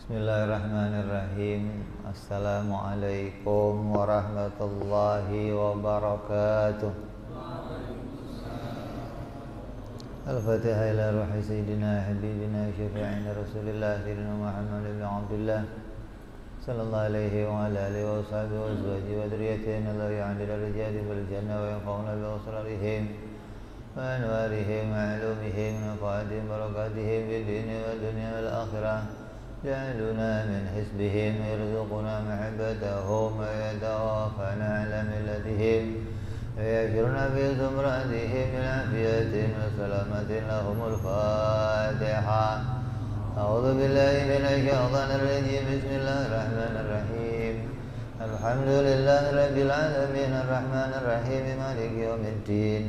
Bismillahirrahmanirrahim. Assalamualaikum warahmatullahi wabarakatuh. Al-Fatihah ila ruhi Sayyidina Habibina Syafi'ina Rasulillah Sayyidina Muhammad ibn Abdullah sallallahu alaihi wa ala alihi wa sahbihi wa azwaji wa dhurriyyatina la ya'dil rijali wal jannah wa yanfa'una bi asrarihim wa anwarihim wa ulumihim wa nafa'atihim barakatihim fid dunya wa dunya wal akhirah. جعلنا من حزبهم يرزقنا محبتهم ويتوافنا على ملتهم ويجرنا في زمرتهم بالعافية وسلامة لهم الفاتحة. أعوذ بالله من الشيطان الرجيم. بسم الله الرحمن الرحيم. الحمد لله رب العالمين الرحمن الرحيم مالك يوم الدين.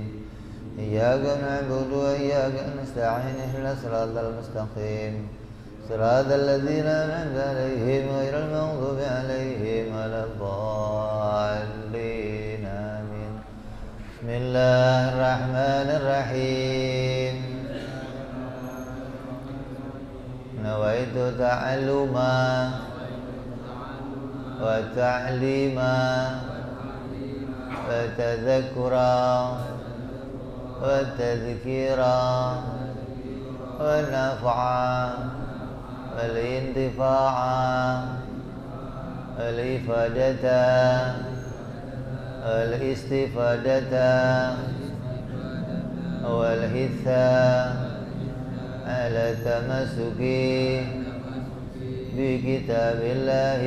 إياك نعبد وإياك نستعين اهدنا الصراط المستقيم صراط الذين أنعمت عليهم غير المغضوب عليهم ولا الضالين آمين. بسم الله الرحمن الرحيم. نويت تعلما وتعليما وتذكرا وتذكيرا ونفعا والانتفاع والإفادة والاستفادة والحث على التمسك بكتاب الله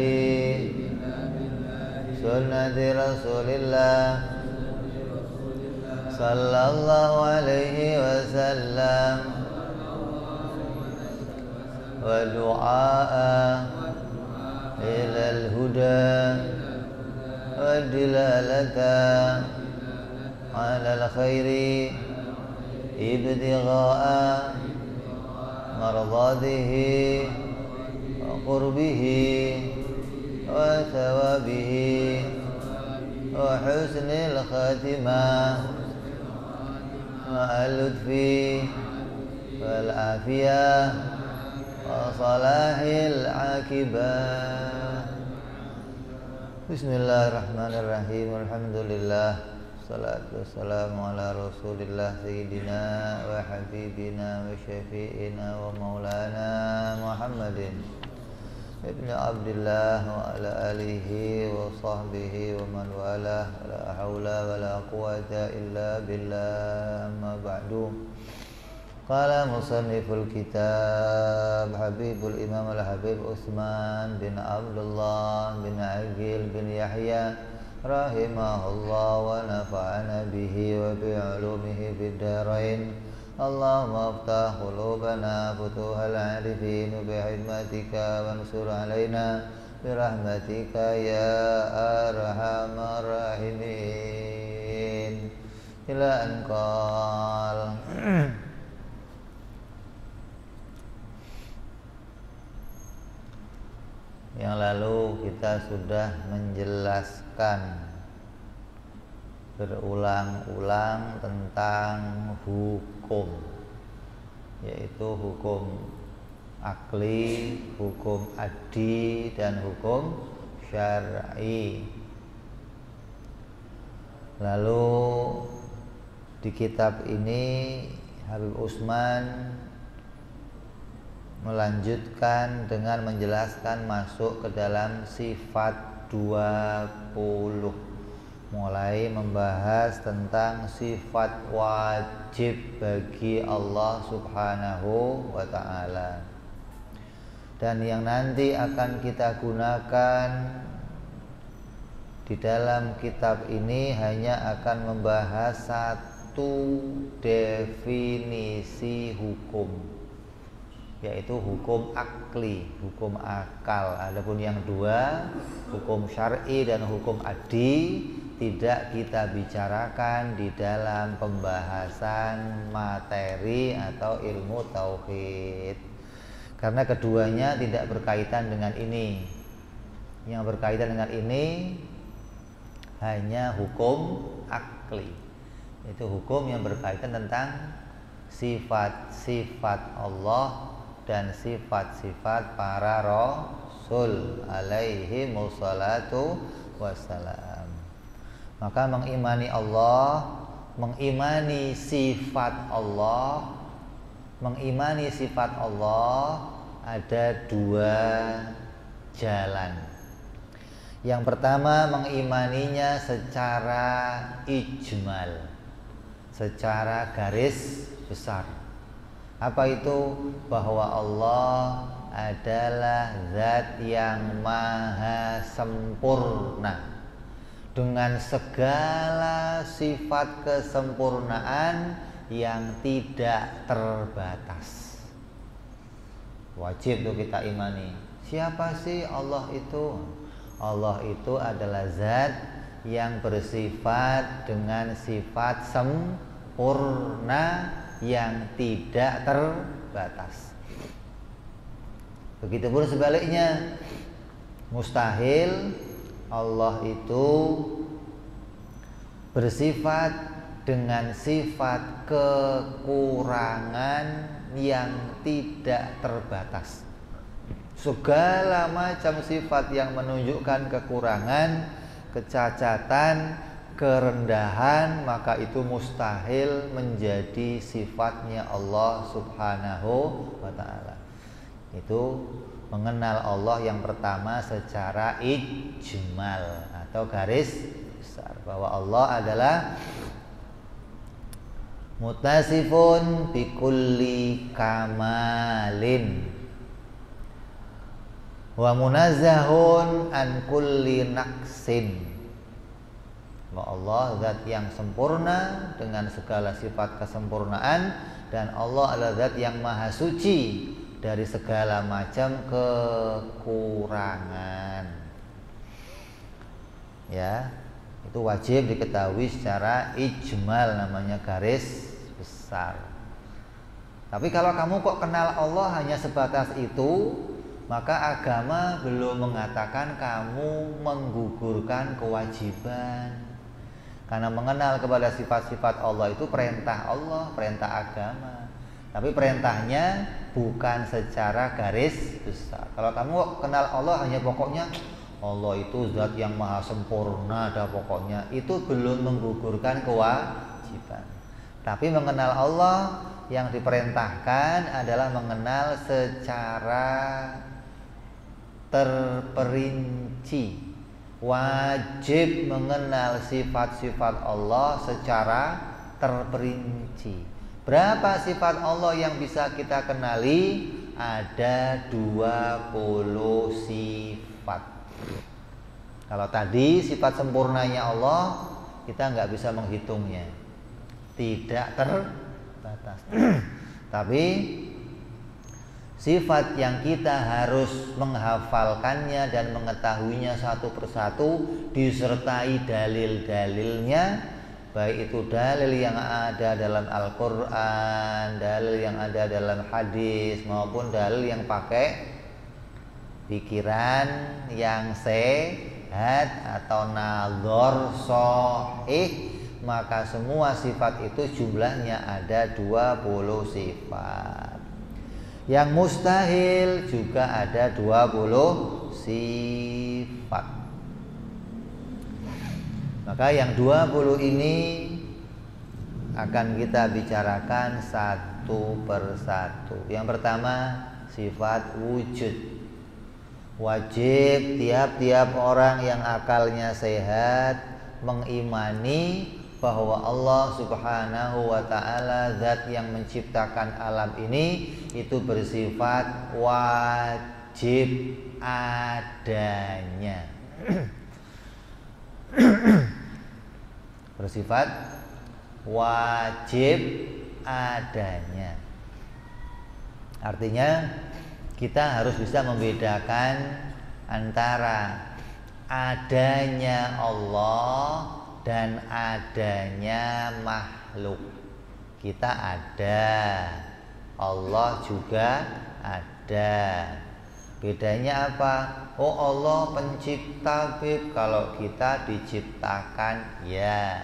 سنة رسول الله صلى الله عليه وسلم ودعاء إلى الهدى والدلالة على الخير ابتغاء مرضاته وقربه وثوابه وحسن الخاتمة مع اللطف والعافية وصلاح العاقبة. Bismillahirrahmanirrahim. Alhamdulillah. Salatu wassalamu ala Rasulillah Sayyidina wa Habibina wa Syafi'ina wa Maulana Muhammadin ibn Abdullah wa ala alihi wa sahbihi wa man walah. La hawla wa la quwata illa billah. Amma ba'du. Qala musanniful kitab Habibul Imam Al-Habib Utsman bin Abdullah bin Aqil bin Yahya rahimahullah wa nafa'ana bihi wa bi ulumihi fid dharain. Allahumma aftah qulubana futuhal arifin bi hikmatika wansur alaina bi rahmatika ya arhamar rahimin. Ila anqal. Yang lalu kita sudah menjelaskan berulang-ulang tentang hukum, yaitu hukum akli, hukum adi, dan hukum syar'i. Lalu di kitab ini Habib Utsman melanjutkan dengan menjelaskan masuk ke dalam sifat 20, mulai membahas tentang sifat wajib bagi Allah Subhanahu wa ta'ala, dan yang nanti akan kita gunakan di dalam kitab ini hanya akan membahas satu definisi hukum, yaitu hukum akli, hukum akal. Adapun yang dua, hukum syar'i dan hukum adi, tidak kita bicarakan di dalam pembahasan materi atau ilmu tauhid, karena keduanya tidak berkaitan dengan ini. Yang berkaitan dengan ini hanya hukum akli, yaitu hukum yang berkaitan tentang sifat-sifat Allah dan sifat-sifat para rasul alaihi wassalatu wassalam. Maka mengimani Allah, mengimani sifat Allah, mengimani sifat Allah ada dua jalan. Yang pertama, mengimaninya secara ijmal, secara garis besar. Apa itu? Bahwa Allah adalah zat yang maha sempurna dengan segala sifat kesempurnaan yang tidak terbatas. Wajib tuh kita imani. Siapa sih Allah itu? Allah itu adalah zat yang bersifat dengan sifat sempurna yang tidak terbatas. Begitupun sebaliknya, mustahil Allah itu bersifat dengan sifat kekurangan yang tidak terbatas. Segala macam sifat yang menunjukkan kekurangan, kecacatan, kerendahan, maka itu mustahil menjadi sifatnya Allah Subhanahu wa ta'ala. Itu mengenal Allah yang pertama secara ijmal atau garis besar, bahwa Allah adalah mutasifun bikulli kamalin wa munazzahun an kulli naqsin. Bahwa Allah zat yang sempurna dengan segala sifat kesempurnaan, dan Allah adalah zat yang maha suci dari segala macam kekurangan. Ya, itu wajib diketahui secara ijmal, namanya garis besar. Tapi kalau kamu kok kenal Allah hanya sebatas itu, maka agama belum mengatakan kamu menggugurkan kewajiban. Karena mengenal kepada sifat-sifat Allah itu perintah Allah, perintah agama. Tapi perintahnya bukan secara garis besar. Kalau kamu kenal Allah hanya pokoknya Allah itu zat yang maha sempurna, dah pokoknya, itu belum menggugurkan kewajiban. Tapi mengenal Allah yang diperintahkan adalah mengenal secara terperinci. Wajib mengenal sifat-sifat Allah secara terperinci. Berapa sifat Allah yang bisa kita kenali? Ada 20 sifat. Kalau tadi sifat sempurnanya Allah, kita nggak bisa menghitungnya, tidak terbatas. Tapi sifat yang kita harus menghafalkannya dan mengetahuinya satu persatu disertai dalil-dalilnya, baik itu dalil yang ada dalam Al-Quran, dalil yang ada dalam hadis, maupun dalil yang pakai pikiran yang sehat atau nadhor shahih, maka semua sifat itu jumlahnya ada 20 sifat. Yang mustahil juga ada 20 sifat. Maka yang 20 ini akan kita bicarakan satu persatu. Yang pertama, sifat wujud. Wajib tiap-tiap orang yang akalnya sehat mengimani bahwa Allah Subhanahu wa ta'ala zat yang menciptakan alam ini itu bersifat wajib adanya. Bersifat wajib adanya. Artinya kita harus bisa membedakan antara adanya Allah dan adanya makhluk. Kita ada, Allah juga ada. Bedanya apa? Oh, Allah pencipta, Bib. Kalau kita diciptakan, ya.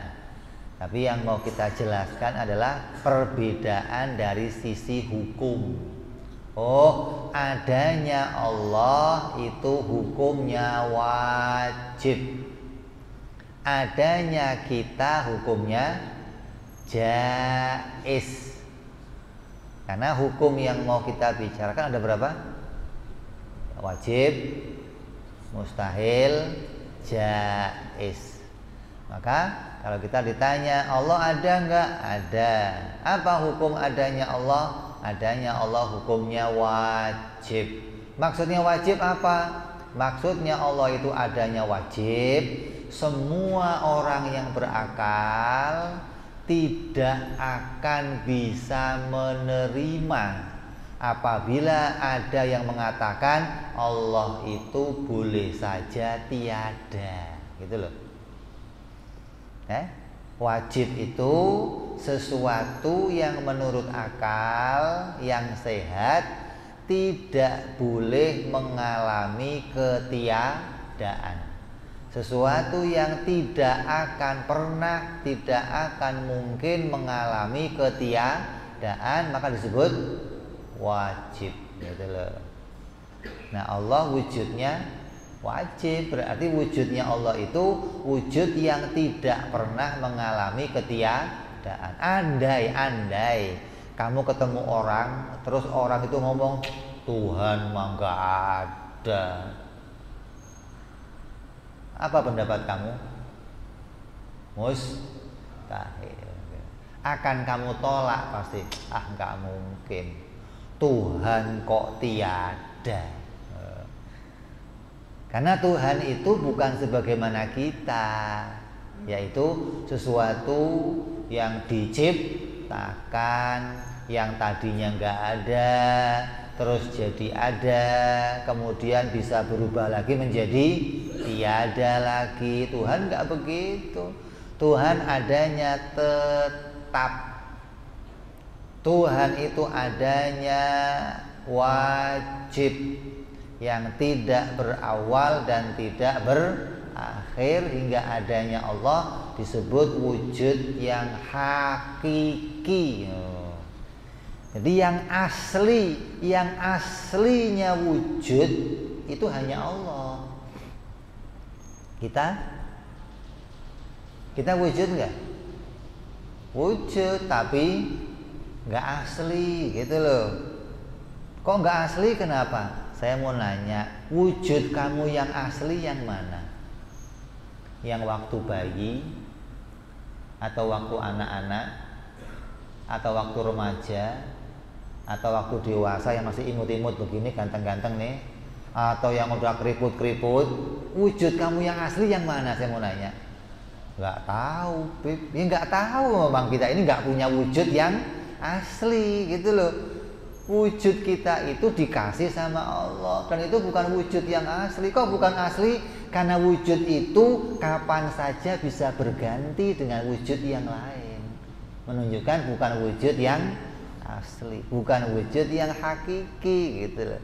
Tapi yang mau kita jelaskan adalah perbedaan dari sisi hukum. Oh, adanya Allah itu hukumnya wajib. Adanya kita hukumnya jaiz. Karena hukum yang mau kita bicarakan ada berapa? Wajib, mustahil, jaiz. Maka kalau kita ditanya Allah ada enggak? Ada. Apa hukum adanya Allah? Adanya Allah hukumnya wajib. Maksudnya wajib apa? Maksudnya Allah itu adanya wajib. Semua orang yang berakal tidak akan bisa menerima apabila ada yang mengatakan Allah itu boleh saja tiada, gitu loh. Wajib itu sesuatu yang menurut akal yang sehat tidak boleh mengalami ketiadaan. Sesuatu yang tidak akan pernah, tidak akan mungkin mengalami ketiadaan maka disebut wajib, gitu loh. Nah, Allah wujudnya wajib, berarti wujudnya Allah itu wujud yang tidak pernah mengalami ketiadaan. Andai kamu ketemu orang, terus orang itu ngomong Tuhan mah nggak ada, apa pendapat kamu? Mustahil. Akan kamu tolak pasti. Nggak mungkin. Tuhan kok tiada. Karena Tuhan itu bukan sebagaimana kita, yaitu sesuatu yang diciptakan, yang tadinya nggak ada, terus jadi ada, kemudian bisa berubah lagi menjadi tiada lagi. Tuhan nggak begitu. Tuhan adanya tetap. Tuhan itu adanya wajib, yang tidak berawal dan tidak berakhir, hingga adanya Allah disebut wujud yang hakiki. Jadi yang asli, yang aslinya wujud itu hanya Allah. Kita wujud nggak? Wujud, tapi nggak asli, gitu loh. Kok nggak asli? Kenapa? Saya mau nanya, wujud kamu yang asli yang mana? Yang waktu bayi, atau waktu anak-anak, atau waktu remaja, atau waktu dewasa yang masih imut-imut begini, ganteng-ganteng nih, atau yang udah keriput-keriput? Wujud kamu yang asli yang mana? Saya mau nanya. Nggak tahu, Bib. Ya nggak tahu, memang kita ini nggak punya wujud yang asli, gitu loh. Wujud kita itu dikasih sama Allah, dan itu bukan wujud yang asli. Kok bukan asli? Karena wujud itu kapan saja bisa berganti dengan wujud yang lain, menunjukkan bukan wujud yang asli, bukan wujud yang hakiki, gitu loh.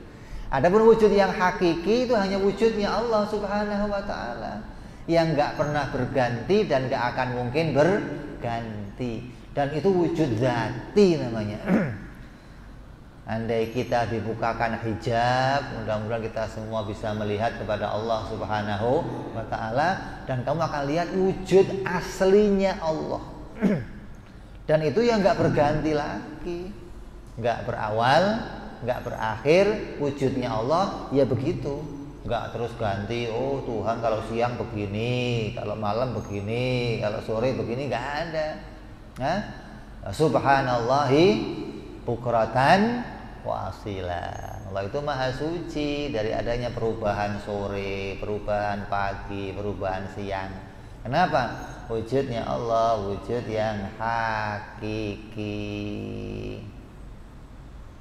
Adapun wujud yang hakiki itu hanya wujudnya Allah Subhanahu wa ta'ala, yang nggak pernah berganti dan nggak akan mungkin berganti, dan itu wujud dzati namanya. Andai kita dibukakan hijab, mudah-mudahan kita semua bisa melihat kepada Allah Subhanahu wa ta'ala, dan kamu akan lihat wujud aslinya Allah. Dan itu yang nggak berganti lagi, nggak berawal, nggak berakhir. Wujudnya Allah ya begitu, nggak terus ganti. Oh, Tuhan kalau siang begini, kalau malam begini, kalau sore begini, nggak ada. Subhanallahi bukratan wa asila. Allah itu maha suci dari adanya perubahan sore, perubahan pagi, perubahan siang. Kenapa? Wujudnya Allah wujud yang hakiki.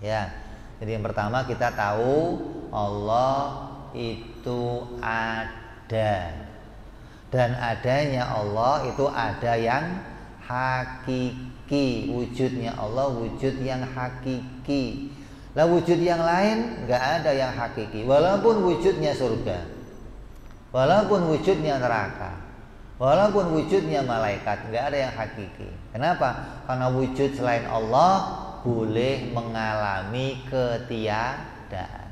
Ya, jadi yang pertama kita tahu Allah itu ada, dan adanya Allah itu ada yang hakiki. Wujudnya Allah wujud yang hakiki. Lah wujud yang lain nggak ada yang hakiki, walaupun wujudnya surga, walaupun wujudnya neraka, walaupun wujudnya malaikat, nggak ada yang hakiki. Kenapa? Karena wujud selain Allah boleh mengalami ketiadaan.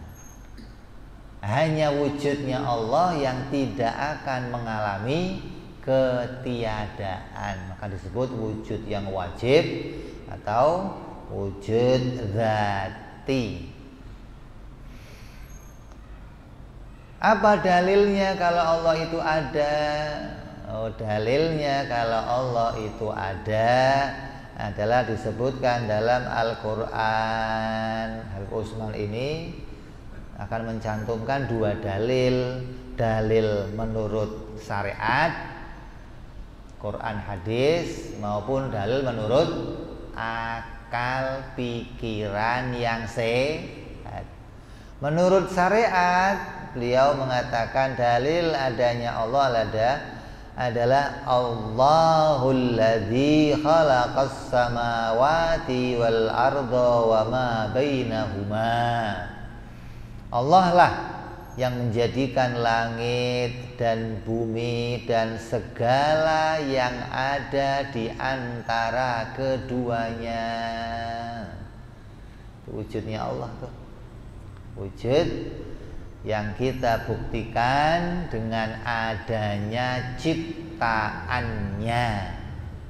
Hanya wujudnya Allah yang tidak akan mengalami ketiadaan, maka disebut wujud yang wajib atau wujud dzati. Apa dalilnya kalau Allah itu ada? Dalilnya kalau Allah itu ada adalah disebutkan dalam Al-Quran. Habib Usman ini akan mencantumkan dua dalil. Dalil menurut syariat Quran hadis maupun dalil menurut akal pikiran yang sehat. Menurut syariat beliau mengatakan dalil adanya Allah adalah Allahul ladzi khalaqas samawati wal arda wa ma bainahuma. Allah lah yang menjadikan langit dan bumi dan segala yang ada di antara keduanya. Itu wujudnya Allah tuh. Wujud yang kita buktikan dengan adanya ciptaannya.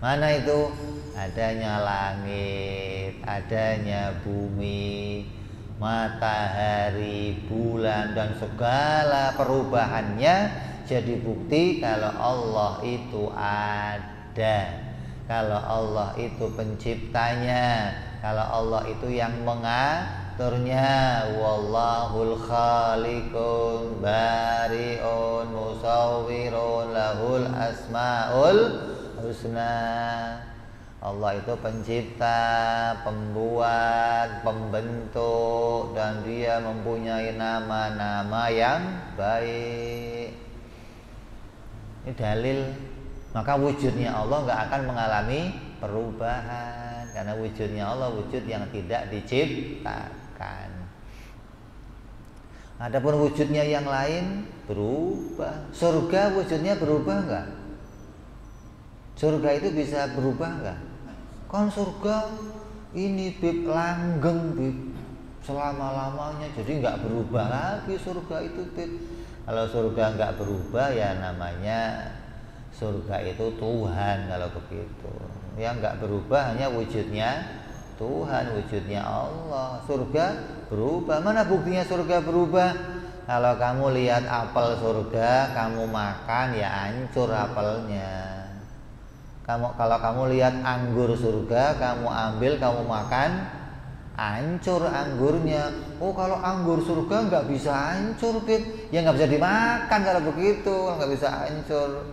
Mana itu? Adanya langit, adanya bumi, matahari, bulan, dan segala perubahannya jadi bukti kalau Allah itu ada, kalau Allah itu penciptanya, kalau Allah itu yang mengaturnya. Wallahul khaliqun bari'un musawwirun lahul asmaul husna. Allah itu pencipta, pembuat, pembentuk, dan Dia mempunyai nama-nama yang baik. Ini dalil. Maka wujudnya Allah nggak akan mengalami perubahan, karena wujudnya Allah wujud yang tidak diciptakan. Adapun wujudnya yang lain berubah. Surga wujudnya berubah nggak? Surga itu bisa berubah nggak? Kan surga ini bib langgeng bib selama-lamanya, jadi nggak berubah lagi surga itu bib. Kalau surga nggak berubah ya namanya surga itu Tuhan. Kalau begitu yang nggak berubah hanya wujudnya Tuhan, wujudnya Allah. Surga berubah. Mana buktinya surga berubah? Kalau kamu lihat apel surga, kamu makan ya hancur apelnya. Kalau kamu lihat anggur surga, kamu ambil, kamu makan, hancur anggurnya. Oh, kalau anggur surga nggak bisa hancur, Bib. Ya nggak bisa dimakan kalau begitu, nggak bisa hancur.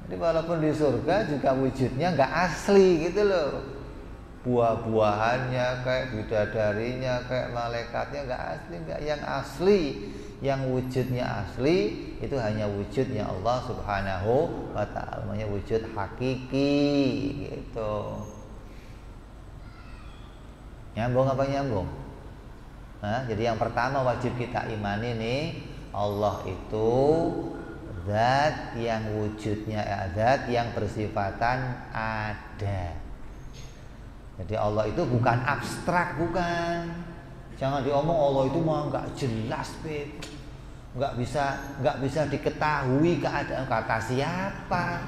Jadi walaupun di surga juga wujudnya nggak asli gitu loh. Buah-buahannya kayak bidadarinya, kayak malaikatnya nggak asli, nggak yang asli. Yang wujudnya asli itu hanya wujudnya Allah Subhanahu wa ta'ala, namanya wujud hakiki gitu. Nyambung apa nyambung? Jadi yang pertama wajib kita imani nih, Allah itu zat yang wujudnya zat yang bersifatan ada. Jadi Allah itu bukan abstrak, bukan. Jangan diomong Allah itu mah nggak jelas, Beb. Nggak bisa diketahui keadaan. Kata siapa?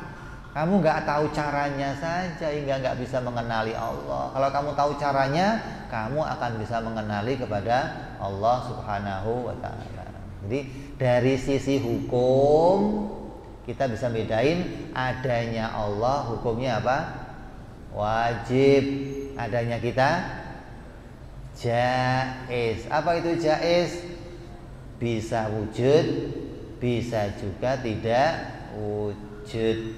Kamu nggak tahu caranya saja hingga nggak bisa mengenali Allah. Kalau kamu tahu caranya, kamu akan bisa mengenali kepada Allah Subhanahu wa ta'ala. Jadi dari sisi hukum kita bisa bedain adanya Allah hukumnya apa? Wajib. Adanya kita jaiz. Apa itu jaiz? Bisa wujud, bisa juga tidak wujud.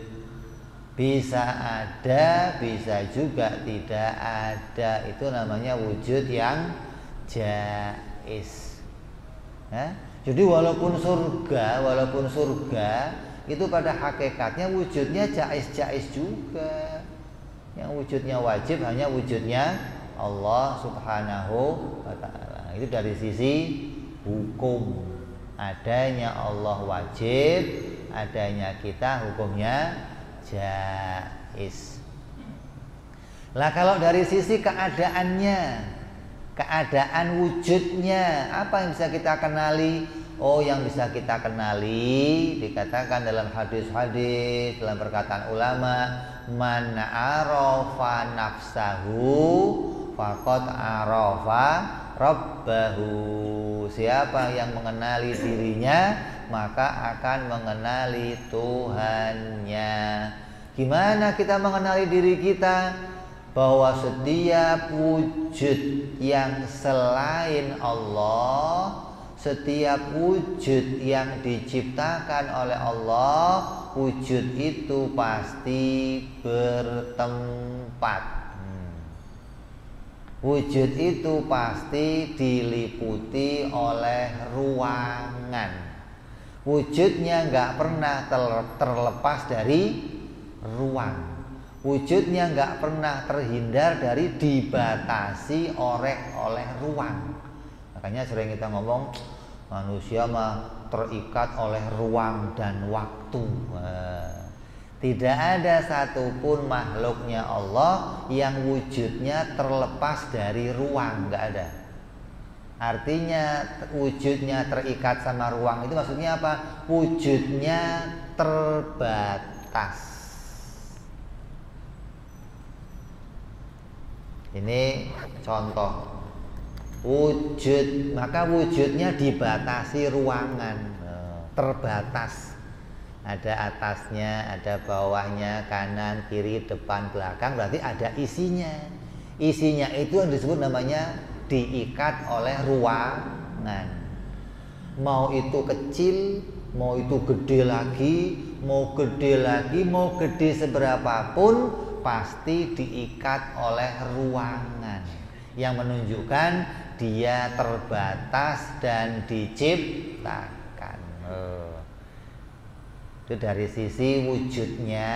Bisa ada, bisa juga tidak ada. Itu namanya wujud yang jaiz. Jadi walaupun surga itu pada hakikatnya wujudnya jaiz-jaiz juga. Yang wujudnya wajib hanya wujudnya Allah Subhanahu wa ta'ala. Itu dari sisi hukum. Adanya Allah wajib, adanya kita hukumnya jaiz. Lah kalau dari sisi keadaannya, keadaan wujudnya, apa yang bisa kita kenali? Oh, yang bisa kita kenali dikatakan dalam hadis-hadis, dalam perkataan ulama, man arafa nafsahu faqad arafa rabbahu. Siapa yang mengenali dirinya, maka akan mengenali Tuhannya. Gimana kita mengenali diri kita? Bahwa setiap wujud yang selain Allah, setiap wujud yang diciptakan oleh Allah, wujud itu pasti bertempat. Wujud itu pasti diliputi oleh ruangan. Wujudnya nggak pernah terlepas dari ruang. Wujudnya nggak pernah terhindar dari dibatasi oleh ruang. Makanya sering kita ngomong manusia mah terikat oleh ruang dan waktu. Tidak ada satupun makhluknya Allah yang wujudnya terlepas dari ruang, nggak ada. Artinya wujudnya terikat sama ruang itu maksudnya apa? Wujudnya terbatas. Ini contoh wujud, maka wujudnya dibatasi ruangan, terbatas. Ada atasnya, ada bawahnya, kanan, kiri, depan, belakang, berarti ada isinya. Isinya itu yang disebut namanya diikat oleh ruangan. Mau itu kecil, mau itu gede lagi, mau gede seberapapun, pasti diikat oleh ruangan yang menunjukkan dia terbatas dan diciptakan. Itu dari sisi wujudnya.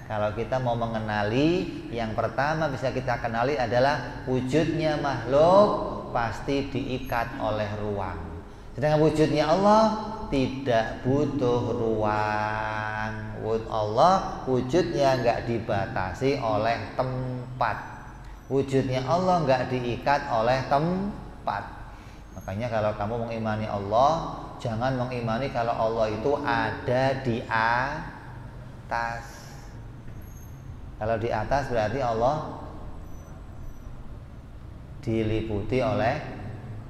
Kalau kita mau mengenali, yang pertama bisa kita kenali adalah wujudnya makhluk pasti diikat oleh ruang. Sedangkan wujudnya Allah tidak butuh ruang. Allah wujudnya nggak dibatasi oleh tempat. Wujudnya Allah nggak diikat oleh tempat. Makanya kalau kamu mengimani Allah, jangan mengimani kalau Allah itu ada di atas. Kalau di atas berarti Allah diliputi oleh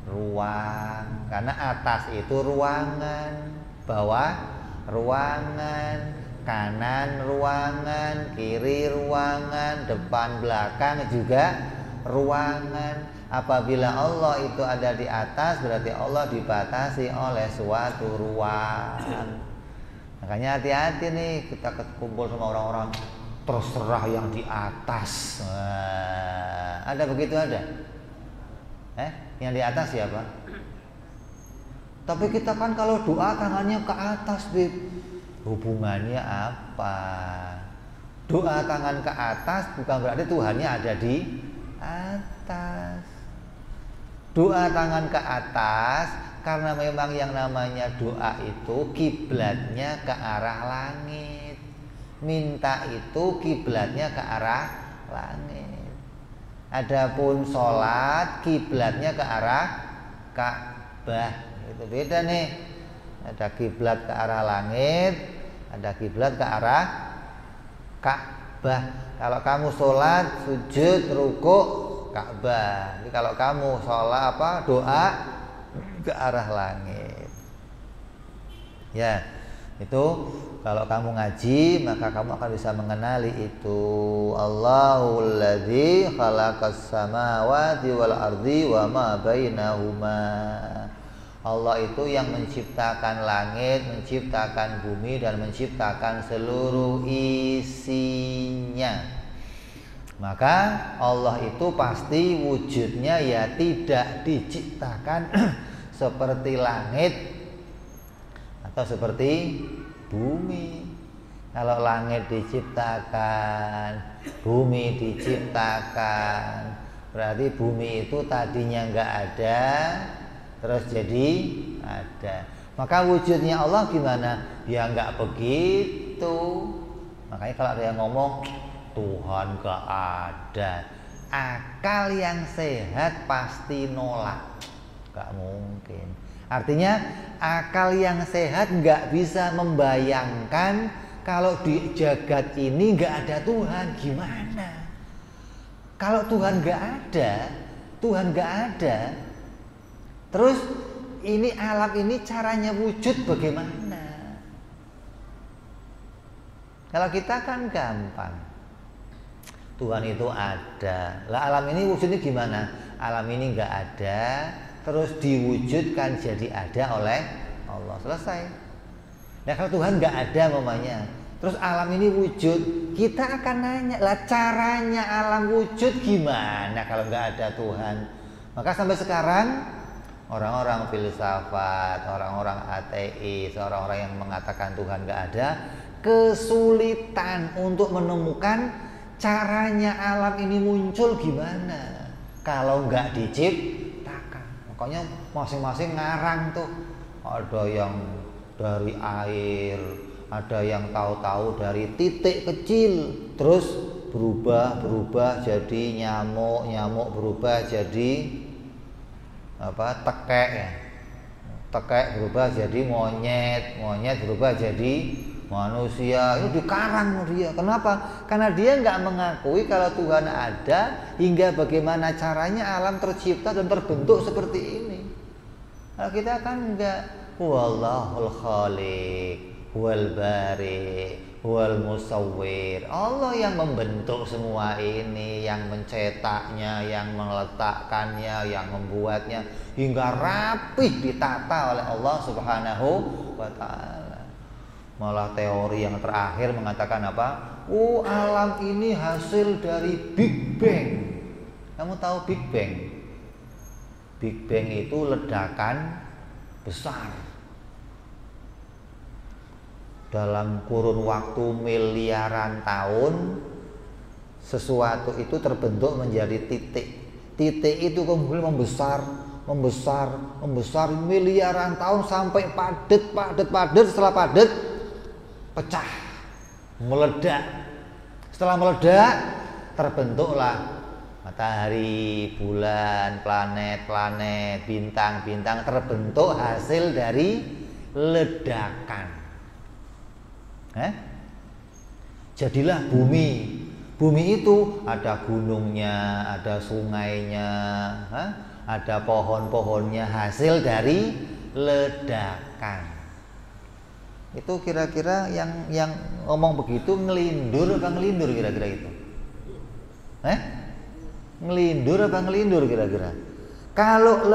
ruang. Karena atas itu ruangan, bawah ruangan, kanan ruangan, kiri ruangan, depan belakang juga ruangan. Apabila Allah itu ada di atas, berarti Allah dibatasi oleh suatu ruang. Makanya hati-hati nih, kita kumpul sama orang-orang terserah yang di atas. Ada begitu ada? Yang di atas siapa? Tapi kita kan kalau doa tangannya ke atas, Bib. Hubungannya apa? Doa tangan ke atas bukan berarti Tuhannya ada di atas. Doa tangan ke atas karena memang yang namanya doa itu kiblatnya ke arah langit. Minta itu kiblatnya ke arah langit. Adapun sholat kiblatnya ke arah Ka'bah. Itu beda nih. Ada kiblat ke arah langit, ada kiblat ke arah Ka'bah. Kalau kamu sholat, sujud, rukuk, Ka'bah. Jadi kalau kamu sholat doa ke arah langit. Ya, itu kalau kamu ngaji maka kamu akan bisa mengenali itu. Allahul ladzi khalaqas samawati wal ardi wa ma bainahuma. Allah itu yang menciptakan langit, menciptakan bumi, dan menciptakan seluruh isinya. Maka Allah itu pasti wujudnya ya tidak diciptakan seperti langit atau seperti bumi. Kalau langit diciptakan, bumi diciptakan, berarti bumi itu tadinya nggak ada, terus jadi ada. Maka wujudnya Allah gimana? Ya nggak begitu. Makanya kalau ada yang ngomong Tuhan gak ada. Akal yang sehat pasti nolak, gak mungkin. Artinya akal yang sehat gak bisa membayangkan kalau di jagat ini gak ada Tuhan. Gimana? Kalau Tuhan gak ada, terus ini alam ini caranya wujud bagaimana? Kalau kita kan gampang, Tuhan itu ada. Lah alam ini wujudnya gimana? Alam ini nggak ada, terus diwujudkan jadi ada oleh Allah. Selesai. Nah kalau Tuhan nggak ada mamanya, terus alam ini wujud, kita akan nanya, lah caranya alam wujud gimana kalau nggak ada Tuhan? Maka sampai sekarang orang-orang filsafat, orang-orang ateis, orang-orang yang mengatakan Tuhan nggak ada, kesulitan untuk menemukan caranya alam ini muncul gimana kalau nggak diciptakan. Makanya masing-masing ngarang tuh, ada yang dari air, ada yang tahu-tahu dari titik kecil terus berubah jadi nyamuk berubah jadi tekek ya, tekek berubah jadi monyet berubah jadi manusia. Ini dikarang dia. Kenapa? Karena dia nggak mengakui kalau Tuhan ada, hingga bagaimana caranya alam tercipta dan terbentuk seperti ini. Kalau kita kan nggak, wallahul khaliq wal bari wal musawwir. Allah yang membentuk semua ini, yang mencetaknya, yang meletakkannya, yang membuatnya hingga rapih ditata oleh Allah Subhanahu wa ta'ala. Malah teori yang terakhir mengatakan apa? Alam ini hasil dari Big Bang. Kamu tahu Big Bang? Big Bang itu ledakan besar. Dalam kurun waktu miliaran tahun, sesuatu itu terbentuk menjadi titik. Titik itu kemudian membesar miliaran tahun sampai padat. Setelah padat, pecah, meledak. Setelah meledak, terbentuklah matahari, bulan, planet, bintang, terbentuk hasil dari ledakan. Jadilah bumi. Bumi itu ada gunungnya, ada sungainya, ada pohon-pohonnya, hasil dari ledakan. Itu kira-kira yang ngomong begitu ngelindur apa ngelindur kira-kira itu? Ngelindur apa ngelindur kira-kira? Kalau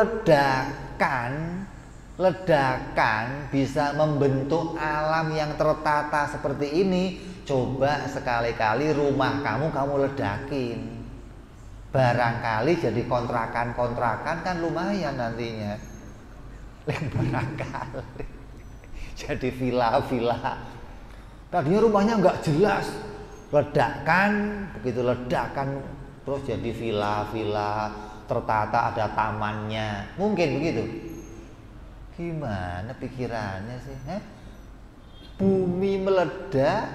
ledakan bisa membentuk alam yang tertata seperti ini, coba sekali-kali rumah kamu ledakin. Barangkali jadi kontrakan kan lumayan nantinya. Barangkali jadi villa. Tadinya rumahnya nggak jelas, begitu ledakan terus jadi villa tertata, ada tamannya. Mungkin begitu. Gimana pikirannya sih? Bumi meledak,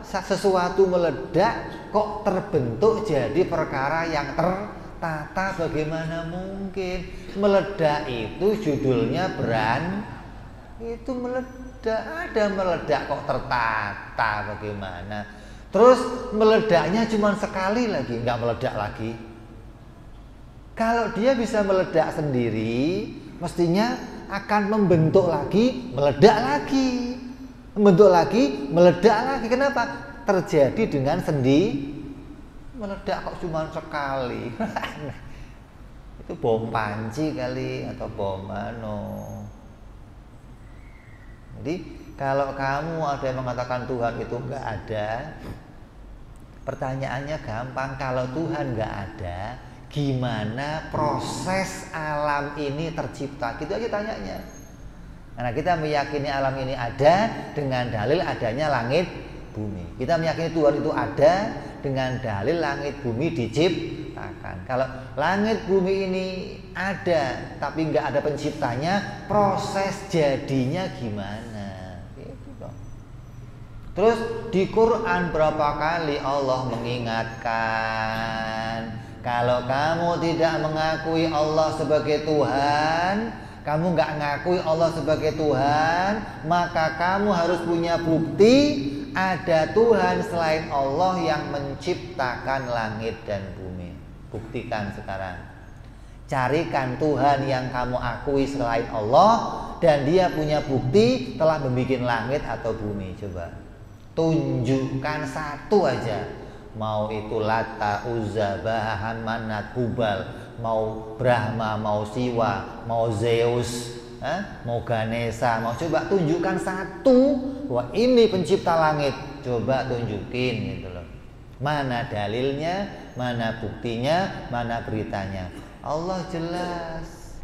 sesuatu meledak kok terbentuk jadi perkara yang tertata? Bagaimana mungkin? Meledak itu judulnya itu meledak. Ada meledak kok tertata, bagaimana? Terus meledaknya cuma sekali lagi, nggak meledak lagi. Kalau dia bisa meledak sendiri, mestinya akan membentuk lagi, meledak lagi, membentuk lagi, meledak lagi. Kenapa? Terjadi dengan meledak kok cuma sekali. Itu bom panci kali atau bom Jadi kalau kamu ada yang mengatakan Tuhan itu enggak ada, pertanyaannya gampang. Kalau Tuhan enggak ada, gimana proses alam ini tercipta? Gitu aja tanyanya. Karena kita meyakini alam ini ada dengan dalil adanya langit bumi. Kita meyakini Tuhan itu ada dengan dalil langit bumi diciptakan. Kalau langit bumi ini ada tapi nggak ada penciptanya, proses jadinya gimana? Gitu dong. Terus di Quran berapa kali Allah mengingatkan, kalau kamu tidak mengakui Allah sebagai Tuhan, kamu nggak ngakui Allah sebagai Tuhan, maka kamu harus punya bukti ada Tuhan selain Allah yang menciptakan langit dan bumi. Buktikan sekarang. Carikan Tuhan yang kamu akui selain Allah, dan dia punya bukti telah membuat langit atau bumi. Coba tunjukkan satu aja. Mau itu Lata, Uzza, Bahan, Manat, Hubal, mau Brahma, mau Siwa, mau Zeus, mau Ganesha, mau, coba tunjukkan satu. Wah, ini pencipta langit. Coba tunjukin gitu loh. Mana dalilnya, mana buktinya, mana beritanya. Allah jelas.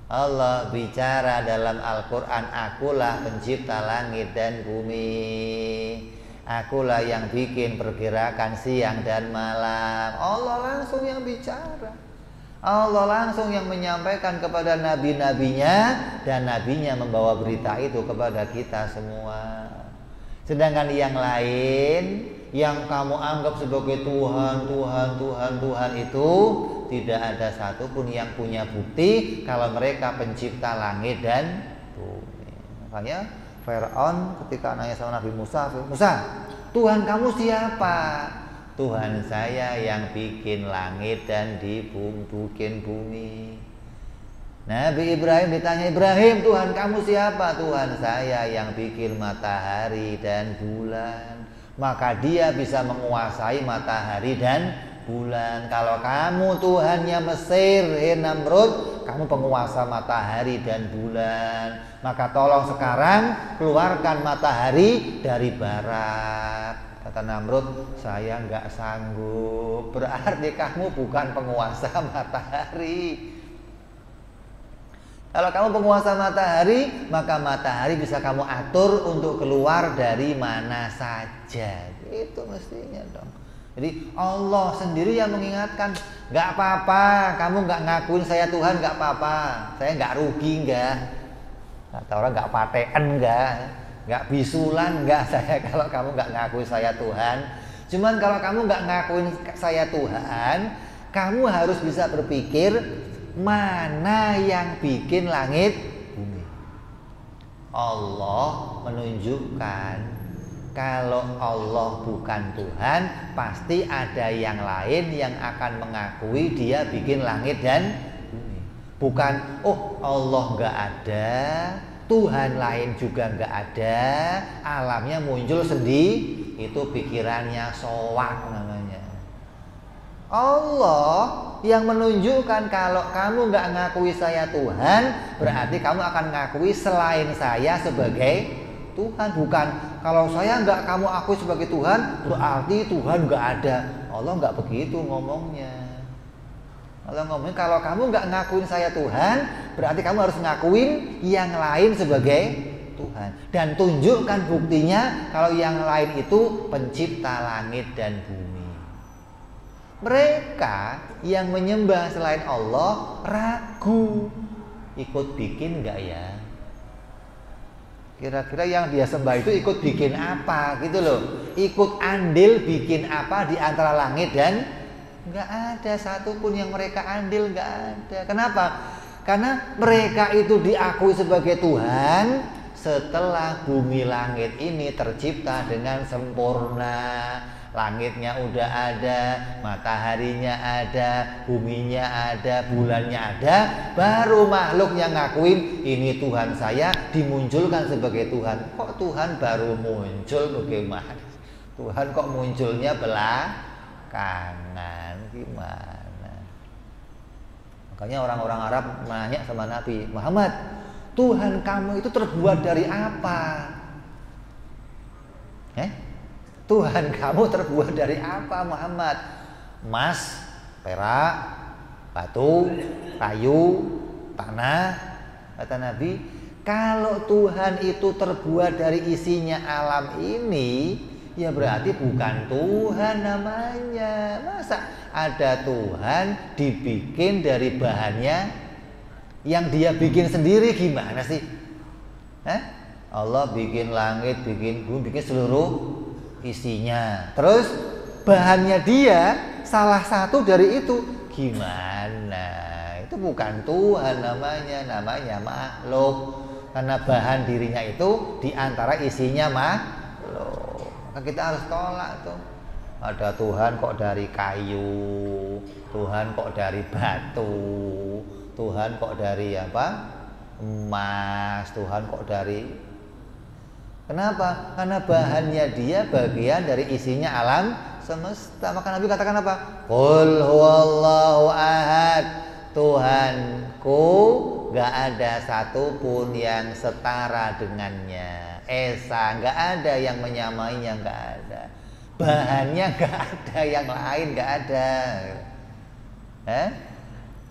Allah bicara dalam Al-Quran, akulah pencipta langit dan bumi, akulah yang bikin pergerakan siang dan malam. Allah langsung yang bicara. Allah langsung yang menyampaikan kepada nabi-nabinya, dan nabinya membawa berita itu kepada kita semua. Sedangkan yang lain yang kamu anggap sebagai Tuhan itu tidak ada satupun yang punya bukti kalau mereka pencipta langit dan bumi. Makanya Fir'aun ketika nanya sama Nabi Musa, Tuhan kamu siapa? Tuhan saya yang bikin langit dan bikin bumi. Nabi Ibrahim ditanya, Ibrahim, Tuhan kamu siapa? Tuhan saya yang bikin matahari dan bulan. Maka dia bisa menguasai matahari dan bulan. Kalau kamu Tuhannya Mesir, Namrud, kamu penguasa matahari dan bulan. Maka tolong sekarang keluarkan matahari dari barat. Kata Namrud, saya nggak sanggup. Berarti kamu bukan penguasa matahari. Kalau kamu penguasa matahari, maka matahari bisa kamu atur untuk keluar dari mana saja. Itu mestinya dong. Jadi Allah sendiri yang mengingatkan, nggak apa-apa, kamu nggak ngakuin saya Tuhan, nggak apa-apa, saya nggak rugi, nggak. Kata orang nggak patean, nggak bisulan, nggak saya kalau kamu nggak ngakuin saya Tuhan. Cuman kalau kamu nggak ngakuin saya Tuhan, kamu harus bisa berpikir mana yang bikin langit bumi. Allah menunjukkan kalau Allah bukan Tuhan, pasti ada yang lain yang akan mengakui dia bikin langit dan bumi. Bukan, oh Allah nggak ada, Tuhan lain juga nggak ada, alamnya muncul sendiri. Itu pikirannya soak namanya. Allah yang menunjukkan kalau kamu nggak ngakui saya Tuhan, berarti kamu akan ngakui selain saya sebagai Tuhan. Bukan, kalau saya nggak kamu akui sebagai Tuhan, berarti Tuhan nggak ada. Allah nggak begitu ngomongnya. Allah ngomongnya kalau kamu nggak ngakuin saya Tuhan, berarti kamu harus ngakuin yang lain sebagai Tuhan. Dan tunjukkan buktinya kalau yang lain itu pencipta langit dan bumi. Mereka yang menyembah selain Allah ragu, ikut bikin enggak ya? Kira-kira yang dia sembah itu ikut bikin apa gitu loh. Ikut andil bikin apa di antara langit dan enggak ada satupun yang mereka andil, enggak ada. Kenapa? Karena mereka itu diakui sebagai Tuhan setelah bumi langit ini tercipta dengan sempurna. Langitnya udah ada, mataharinya ada, buminya ada, bulannya ada, baru makhluk yang ngakuin ini Tuhan saya, dimunculkan sebagai Tuhan. Kok Tuhan baru muncul, bagaimana? Tuhan kok munculnya belakangan, gimana? Makanya orang-orang Arab nanya sama Nabi Muhammad, Tuhan kamu itu terbuat dari apa? Tuhan kamu terbuat dari apa Muhammad? Emas, perak, batu, kayu, tanah. Kata Nabi, kalau Tuhan itu terbuat dari isinya alam ini, ya berarti bukan Tuhan namanya. Masa ada Tuhan dibikin dari bahannya yang dia bikin sendiri, gimana sih? Allah bikin langit, bikin bumi, bikin seluruh isinya. Terus bahannya dia salah satu dari itu. Gimana? Itu bukan Tuhan namanya makhluk. Karena bahan dirinya itu diantara isinya makhluk. Maka kita harus tolak tuh. Ada Tuhan kok dari kayu, Tuhan kok dari batu, Tuhan kok dari apa? Emas, Tuhan kok dari. Kenapa? Karena bahannya dia bagian dari isinya alam semesta. Maka Nabi katakan apa? Qul huwallahu ahad. Tuhanku gak ada satupun yang setara dengannya. Esa, gak ada yang menyamainya, gak ada. Bahannya gak ada, yang lain gak ada.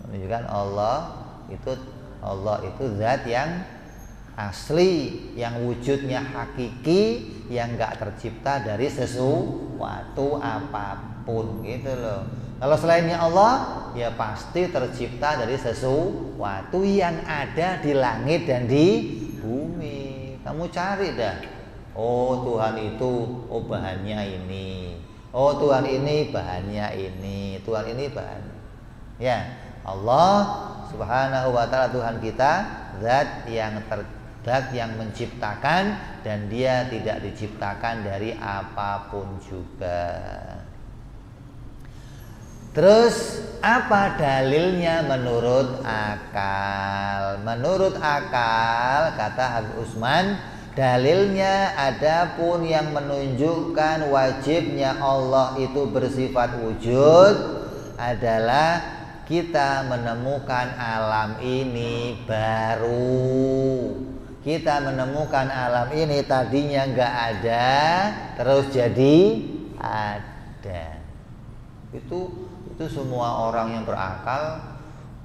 Menunjukkan Allah itu zat yang asli, yang wujudnya hakiki, yang gak tercipta dari sesuatu apapun gitu loh. Kalau selainnya Allah, ya pasti tercipta dari sesuatu yang ada di langit dan di bumi. Kamu cari dah. Oh Tuhan itu, oh bahannya ini. Oh Tuhan ini bahannya ini. Tuhan ini bahan. Ya, Allah Subhanahu wa taala Tuhan kita, zat yang menciptakan, dan dia tidak diciptakan dari apapun juga. Terus apa dalilnya menurut akal? Menurut akal, kata Habib Utsman, dalilnya adapun yang menunjukkan wajibnya Allah itu bersifat wujud adalah kita menemukan alam ini baru. Kita menemukan alam ini tadinya nggak ada, terus jadi ada. Itu semua orang yang berakal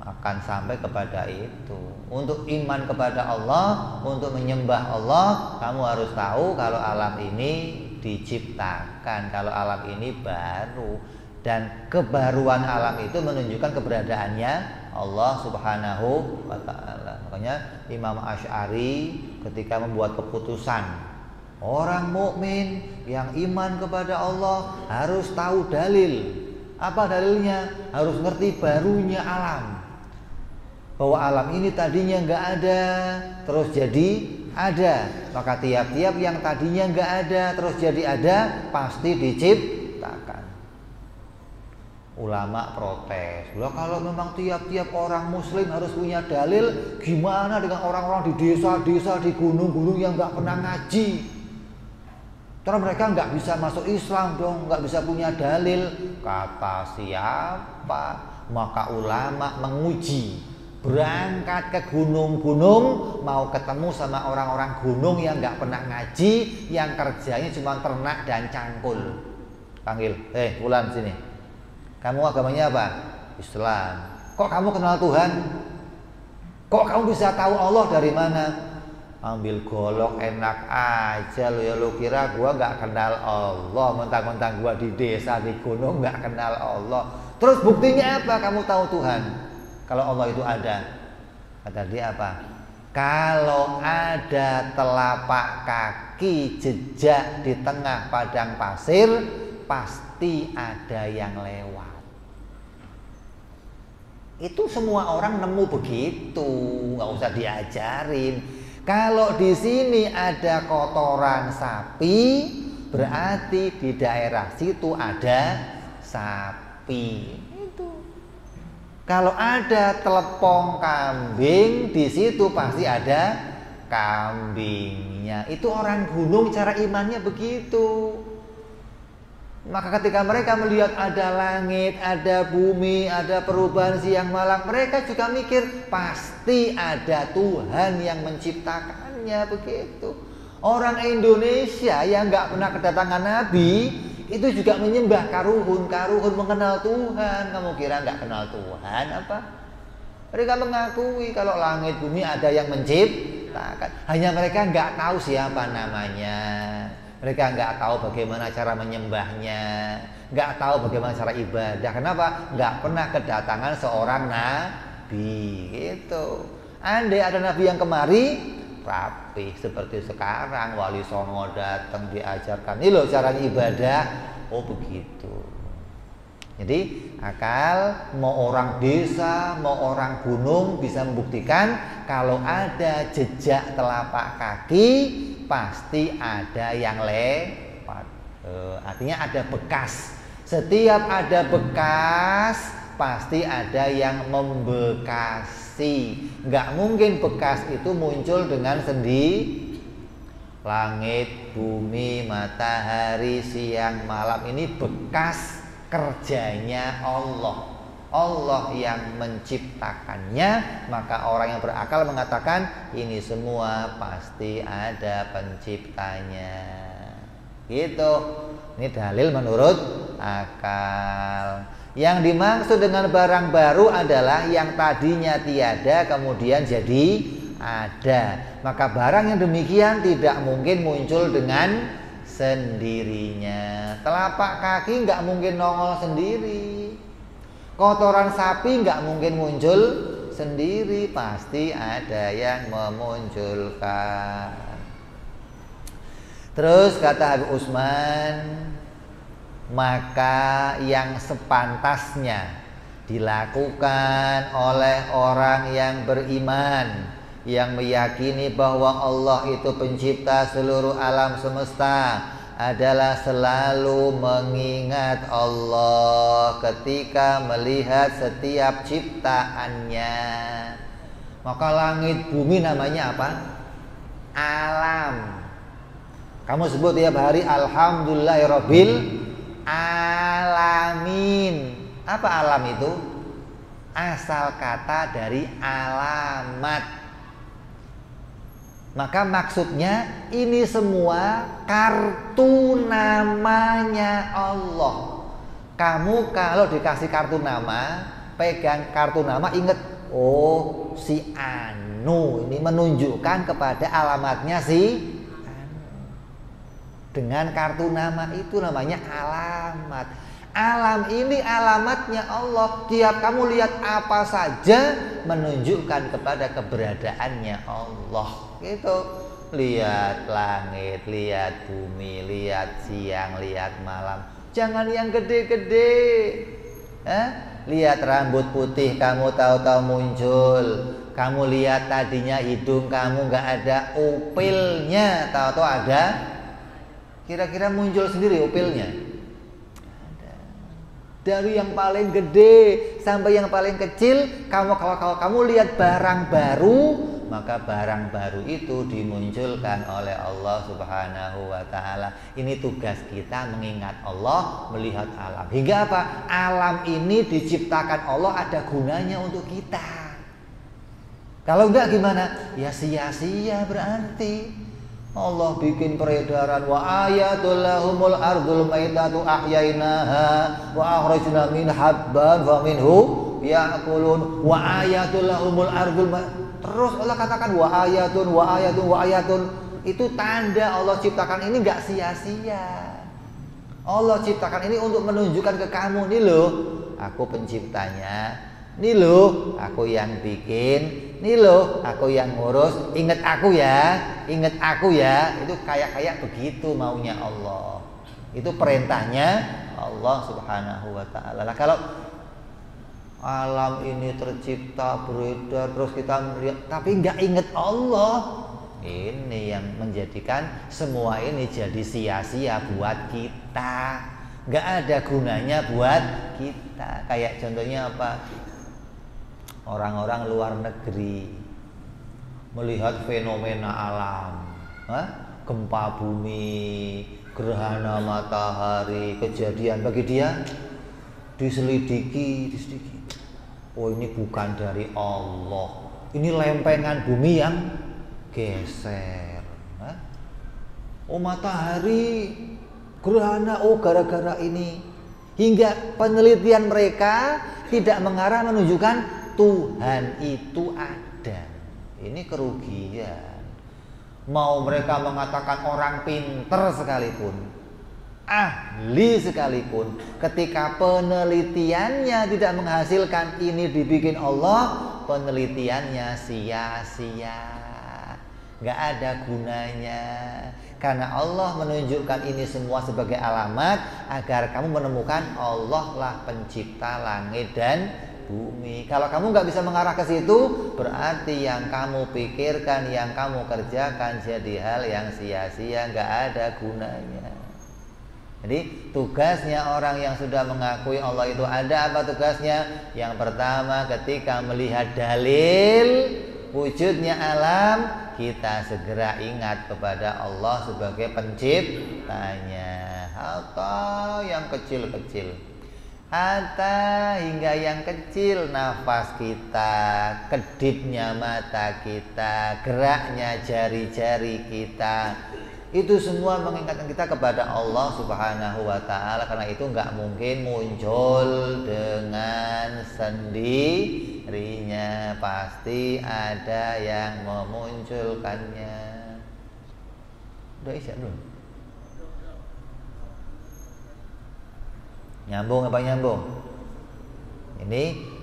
akan sampai kepada itu. Untuk iman kepada Allah, untuk menyembah Allah, kamu harus tahu kalau alam ini diciptakan, kalau alam ini baru. Dan kebaruan alam itu menunjukkan keberadaannya Allah Subhanahu wa ta'ala. Makanya Imam Asy'ari ketika membuat keputusan, orang mukmin yang iman kepada Allah harus tahu dalil. Apa dalilnya? Harus ngerti barunya alam. Bahwa alam ini tadinya nggak ada, terus jadi ada. Maka tiap-tiap yang tadinya nggak ada, terus jadi ada, pasti diciptakan. Ulama protes. Loh, kalau memang tiap-tiap orang muslim harus punya dalil, gimana dengan orang-orang di desa-desa, di gunung-gunung yang nggak pernah ngaji? Karena mereka nggak bisa masuk Islam dong, nggak bisa punya dalil. Kata siapa? Maka ulama menguji, berangkat ke gunung-gunung, mau ketemu sama orang-orang gunung yang nggak pernah ngaji, yang kerjanya cuma ternak dan cangkul. Panggil, Fulan sini. Kamu agamanya apa? Islam. Kok kamu kenal Tuhan? Kok kamu bisa tahu Allah dari mana? Ambil golok enak aja lo, ya lo kira gua nggak kenal Allah, mentang-mentang gua di desa di gunung nggak kenal Allah. Terus buktinya apa kamu tahu Tuhan? Kalau Allah itu ada, kata dia apa? Kalau ada telapak kaki jejak di tengah padang pasir, pasti ada yang lewat. Itu semua orang nemu begitu, nggak usah diajarin. Kalau di sini ada kotoran sapi, berarti di daerah situ ada sapi. Itu. Kalau ada telepong kambing, di situ pasti ada kambingnya. Itu orang gunung cara imannya begitu. Maka ketika mereka melihat ada langit, ada bumi, ada perubahan siang malam, mereka juga mikir pasti ada Tuhan yang menciptakannya begitu. Orang Indonesia yang nggak pernah kedatangan Nabi itu juga menyembah karuhun mengenal Tuhan. Kamu kira nggak kenal Tuhan apa? Mereka mengakui kalau langit bumi ada yang menciptakan. Hanya mereka nggak tahu siapa namanya. Mereka nggak tahu bagaimana cara menyembahnya, nggak tahu bagaimana cara ibadah. Kenapa? Nggak pernah kedatangan seorang nabi. Gitu. Andai ada nabi yang kemari, rapi. Seperti sekarang Wali Songo datang diajarkan, ini loh caranya ibadah. Oh begitu. Jadi akal mau orang desa, mau orang gunung bisa membuktikan kalau ada jejak telapak kaki pasti ada yang lewat. Artinya ada bekas. Setiap ada bekas pasti ada yang membekasi. Nggak mungkin bekas itu muncul dengan sendiri. Langit, bumi, matahari, siang, malam ini bekas kerjanya Allah. Allah yang menciptakannya. Maka orang yang berakal mengatakan ini semua pasti ada penciptanya. Gitu. Ini dalil menurut akal. Yang dimaksud dengan barang baru adalah yang tadinya tiada kemudian jadi ada. Maka barang yang demikian tidak mungkin muncul dengan sendirinya. Telapak kaki nggak mungkin nongol sendiri. Kotoran sapi nggak mungkin muncul sendiri. Pasti ada yang memunculkan. Terus kata Habib Utsman, maka yang sepantasnya dilakukan oleh orang yang beriman, yang meyakini bahwa Allah itu pencipta seluruh alam semesta, adalah selalu mengingat Allah ketika melihat setiap ciptaannya. Maka langit bumi namanya apa? Alam. Kamu sebut tiap hari alhamdulillahirabbil alamin. Apa alam itu? Asal kata dari alamat. Maka maksudnya ini semua kartu namanya Allah. Kamu kalau dikasih kartu nama, pegang kartu nama, ingat, oh si Anu, ini menunjukkan kepada alamatnya si Anu. Dengan kartu nama itu namanya alamat. Alam ini alamatnya Allah. Tiap kamu lihat apa saja menunjukkan kepada keberadaannya Allah. Gitu. Lihat langit, lihat bumi, lihat siang, lihat malam. Jangan yang gede-gede. Lihat rambut putih kamu tahu-tahu muncul. Kamu lihat tadinya hidung kamu nggak ada upilnya, tahu-tahu ada. Kira-kira muncul sendiri upilnya. Dari yang paling gede sampai yang paling kecil, kalau kamu lihat barang baru, maka barang baru itu dimunculkan oleh Allah Subhanahu wa taala. Ini tugas kita, mengingat Allah, melihat alam. Hingga apa? Alam ini diciptakan Allah ada gunanya untuk kita. Kalau enggak gimana? Ya sia-sia berarti. Allah bikin peredaran, wa ayatul lahumul ardul maitatu ahyainaha wa akhrajna min habban fa minhu ya'kulun wa ayatul lahumul ardul. Terus Allah katakan wa ayatun. Itu tanda Allah ciptakan ini enggak sia-sia. Allah ciptakan ini untuk menunjukkan ke kamu, nih loh aku penciptanya. Nih loh, aku yang bikin. Nih loh, aku yang ngurus. Ingat aku ya. Itu kayak begitu maunya Allah. Itu perintahnya Allah Subhanahu wa taala. Nah, kalau alam ini tercipta, beredar, terus kita melihat tapi nggak ingat Allah, ini yang menjadikan semua ini jadi sia-sia buat kita. Nggak ada gunanya buat kita. Kayak contohnya apa? Orang-orang luar negeri melihat fenomena alam, gempa bumi, gerhana matahari, kejadian, bagi dia diselidiki. Oh ini bukan dari Allah, ini lempengan bumi yang geser. Oh matahari, gerhana, oh gara-gara ini. Hingga penelitian mereka tidak mengarah menunjukkan Tuhan itu ada. Ini kerugian. Mau mereka mengatakan orang pinter sekalipun, ahli sekalipun, ketika penelitiannya tidak menghasilkan ini dibikin Allah, penelitiannya sia-sia. nggak ada gunanya. Karena Allah menunjukkan ini semua sebagai alamat agar kamu menemukan Allah lah pencipta langit dan bumi. Kalau kamu nggak bisa mengarah ke situ, berarti yang kamu pikirkan, yang kamu kerjakan jadi hal yang sia-sia, nggak ada gunanya. Jadi tugasnya orang yang sudah mengakui Allah itu ada apa tugasnya? Yang pertama, ketika melihat dalil wujudnya alam, kita segera ingat kepada Allah sebagai penciptanya. Atau yang kecil-kecil, hatta hingga yang kecil, nafas kita, kedipnya mata kita, geraknya jari-jari kita, itu semua mengingatkan kita kepada Allah Subhanahu wa ta'ala. Karena itu nggak mungkin muncul dengan sendirinya, pasti ada yang memunculkannya. Udah isya dulu. Nyambung apa nyambung? Ini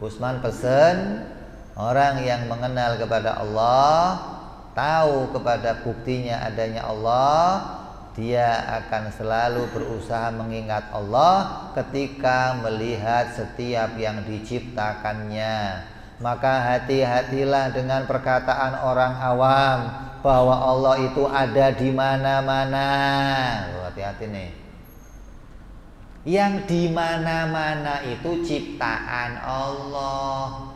Pusman pesen orang yang mengenal kepada Allah, tahu kepada buktinya adanya Allah, dia akan selalu berusaha mengingat Allah ketika melihat setiap yang diciptakannya. Maka hati-hatilah dengan perkataan orang awam bahwa Allah itu ada di mana-mana. Hati-hati nih. Yang di mana-mana itu ciptaan Allah.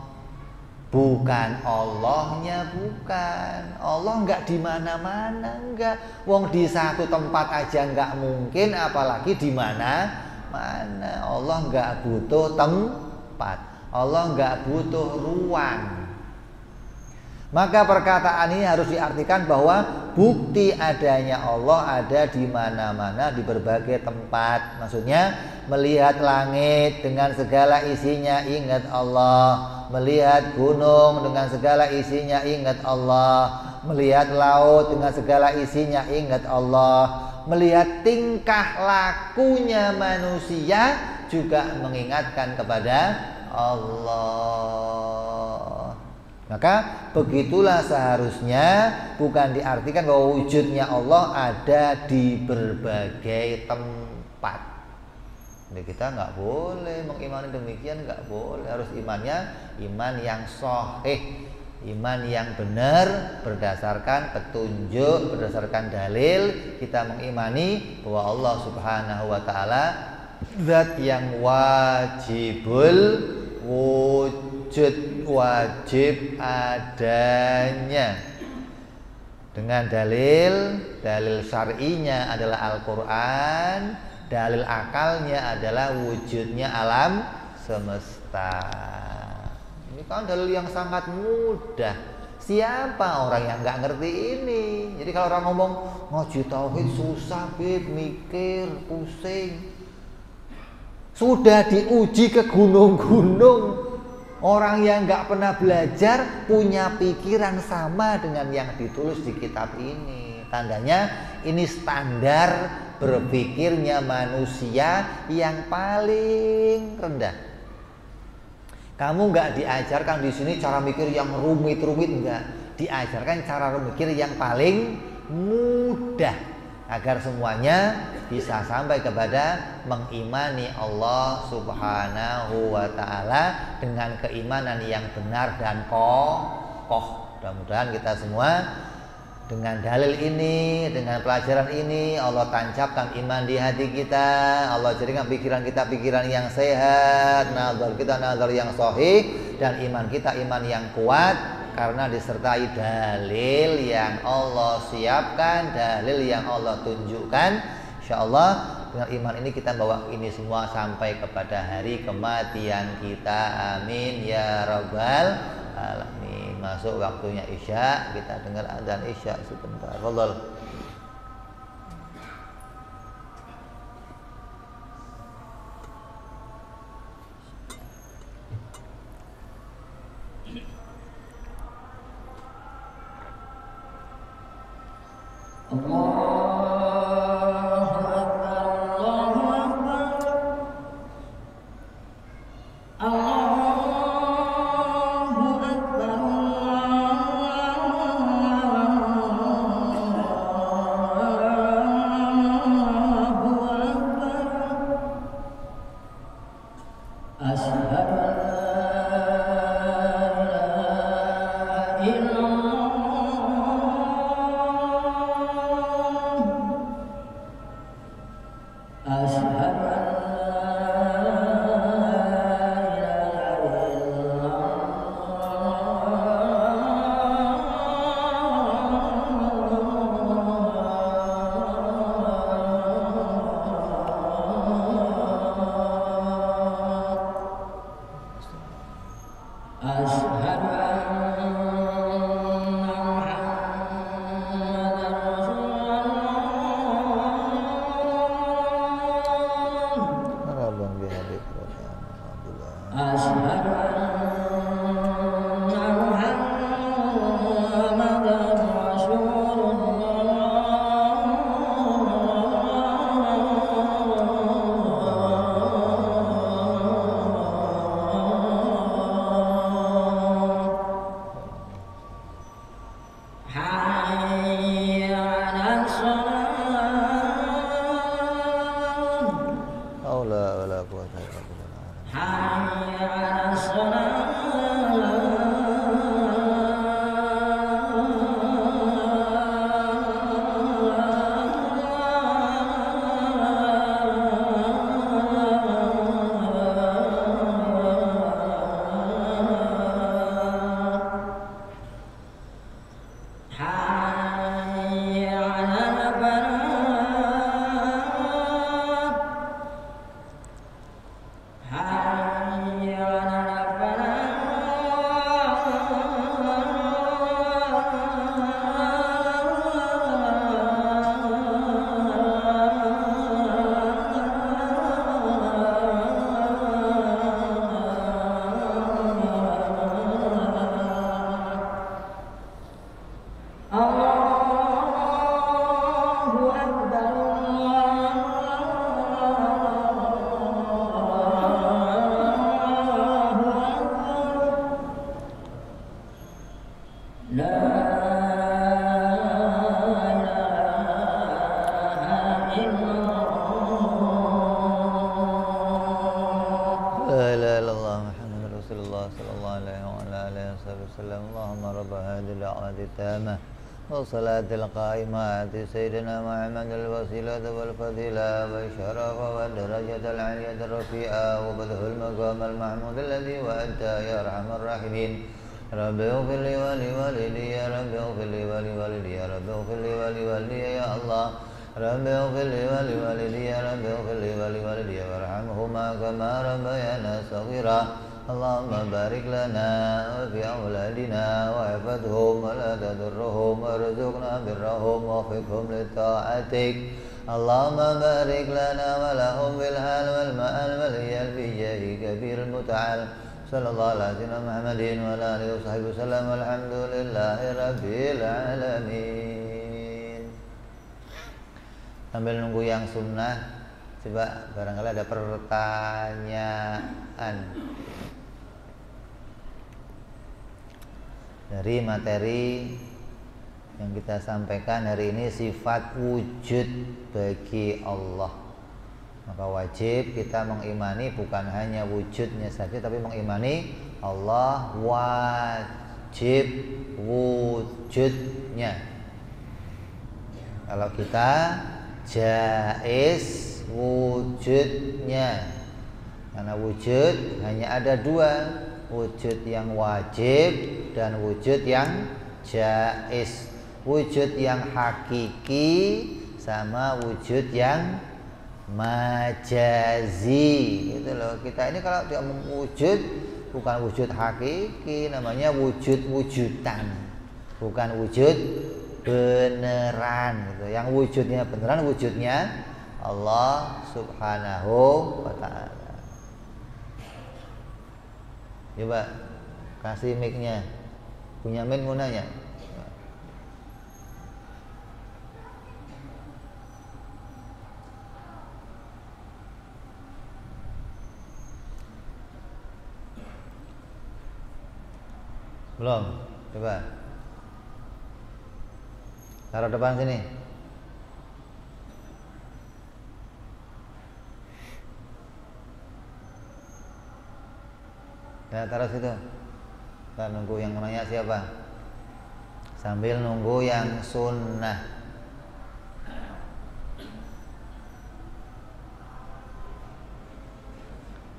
Bukan Allahnya, bukan. Allah nggak di mana-mana, enggak. Wong di satu tempat aja nggak mungkin, apalagi di mana-mana. Allah nggak butuh tempat. Allah nggak butuh ruang. Maka perkataan ini harus diartikan bahwa bukti adanya Allah ada di mana-mana, di berbagai tempat. Maksudnya melihat langit dengan segala isinya, ingat Allah. Melihat gunung dengan segala isinya, ingat Allah. Melihat laut dengan segala isinya, ingat Allah. Melihat tingkah lakunya manusia juga mengingatkan kepada Allah. Maka begitulah seharusnya, bukan diartikan bahwa wujudnya Allah ada di berbagai tempat. Jadi kita nggak boleh mengimani demikian, nggak boleh. Harus imannya iman yang sahih, iman yang benar berdasarkan petunjuk, berdasarkan dalil. Kita mengimani bahwa Allah Subhanahu wa ta'ala zat yang wajibul wujud, wajib adanya. Dengan dalil syar'inya adalah Al-Quran, dalil akalnya adalah wujudnya alam semesta. Ini kan dalil yang sangat mudah. Siapa orang yang nggak ngerti ini? Jadi kalau orang ngomong ngaji tauhid susah, bib, mikir, pusing. Sudah diuji ke gunung-gunung. Orang yang nggak pernah belajar punya pikiran sama dengan yang ditulis di kitab ini. Tandanya ini standar berpikirnya manusia yang paling rendah. Kamu nggak diajarkan di sini cara mikir yang rumit-rumit, enggak. Diajarkan cara mikir yang paling mudah agar semuanya bisa sampai kepada mengimani Allah Subhanahu wa ta'ala dengan keimanan yang benar dan kokoh. Mudah-mudahan kita semua dengan dalil ini, dengan pelajaran ini, Allah tancapkan iman di hati kita. Allah jadikan pikiran kita pikiran yang sehat, nazar kita nazar yang sahih, dan iman kita iman yang kuat karena disertai dalil yang Allah siapkan, dalil yang Allah tunjukkan. InsyaAllah dengan iman ini kita bawa ini semua sampai kepada hari kematian kita. Amin ya rabbal alamin. Masuk waktunya isya, kita dengar adzan isya sebentar. Fadhal. والصلاة القائمة سيدنا محمد الوسيلة والفضيلة والشرف والدرجة العالية الرفيعة وبذه المقام المحمود الذي وأنت يا أرحم الراحمين. رب اغفر لي ولوالدي يا رب اغفر لي ولوالدي يا رب اغفر لي ولوالدي يا الله. رب اغفر لي ولوالدي يا رب اغفر لي ولوالدي وارحمهما كما ربيانا صغيرا. اللهم بارك لنا وفي أولادنا واحفظهم ولا تضرهم وارزقنا برهم ووفقهم لطاعتك. اللهم بارك لنا ولهم في الحال والمآل والعيال في جاه كبير المتعال. صلى الله على سيدنا محمد وعلى آله وصحبه وسلم والحمد لله رب العالمين. Sambil nunggu yang sunnah, coba barangkali ada pertanyaan dari materi yang kita sampaikan hari ini, sifat wujud bagi Allah. Maka wajib kita mengimani bukan hanya wujudnya saja, tapi mengimani Allah wajib wujudnya. Kalau kita jaiz wujudnya, karena wujud hanya ada dua, wujud yang wajib dan wujud yang jaiz. Wujud yang hakiki sama wujud yang majazi, gitu loh. Kita ini kalau dia wujud bukan wujud hakiki, namanya wujud wujudan, bukan wujud beneran gitu. Yang wujudnya beneran wujudnya Allah Subhanahu wa ta'ala. Coba kasih mic-nya. Punya mic mau nanya? Belum? Coba taruh depan sini. Ya, taruh situ. Kita nunggu yang mau nanya siapa. sambil nunggu yang sunnah.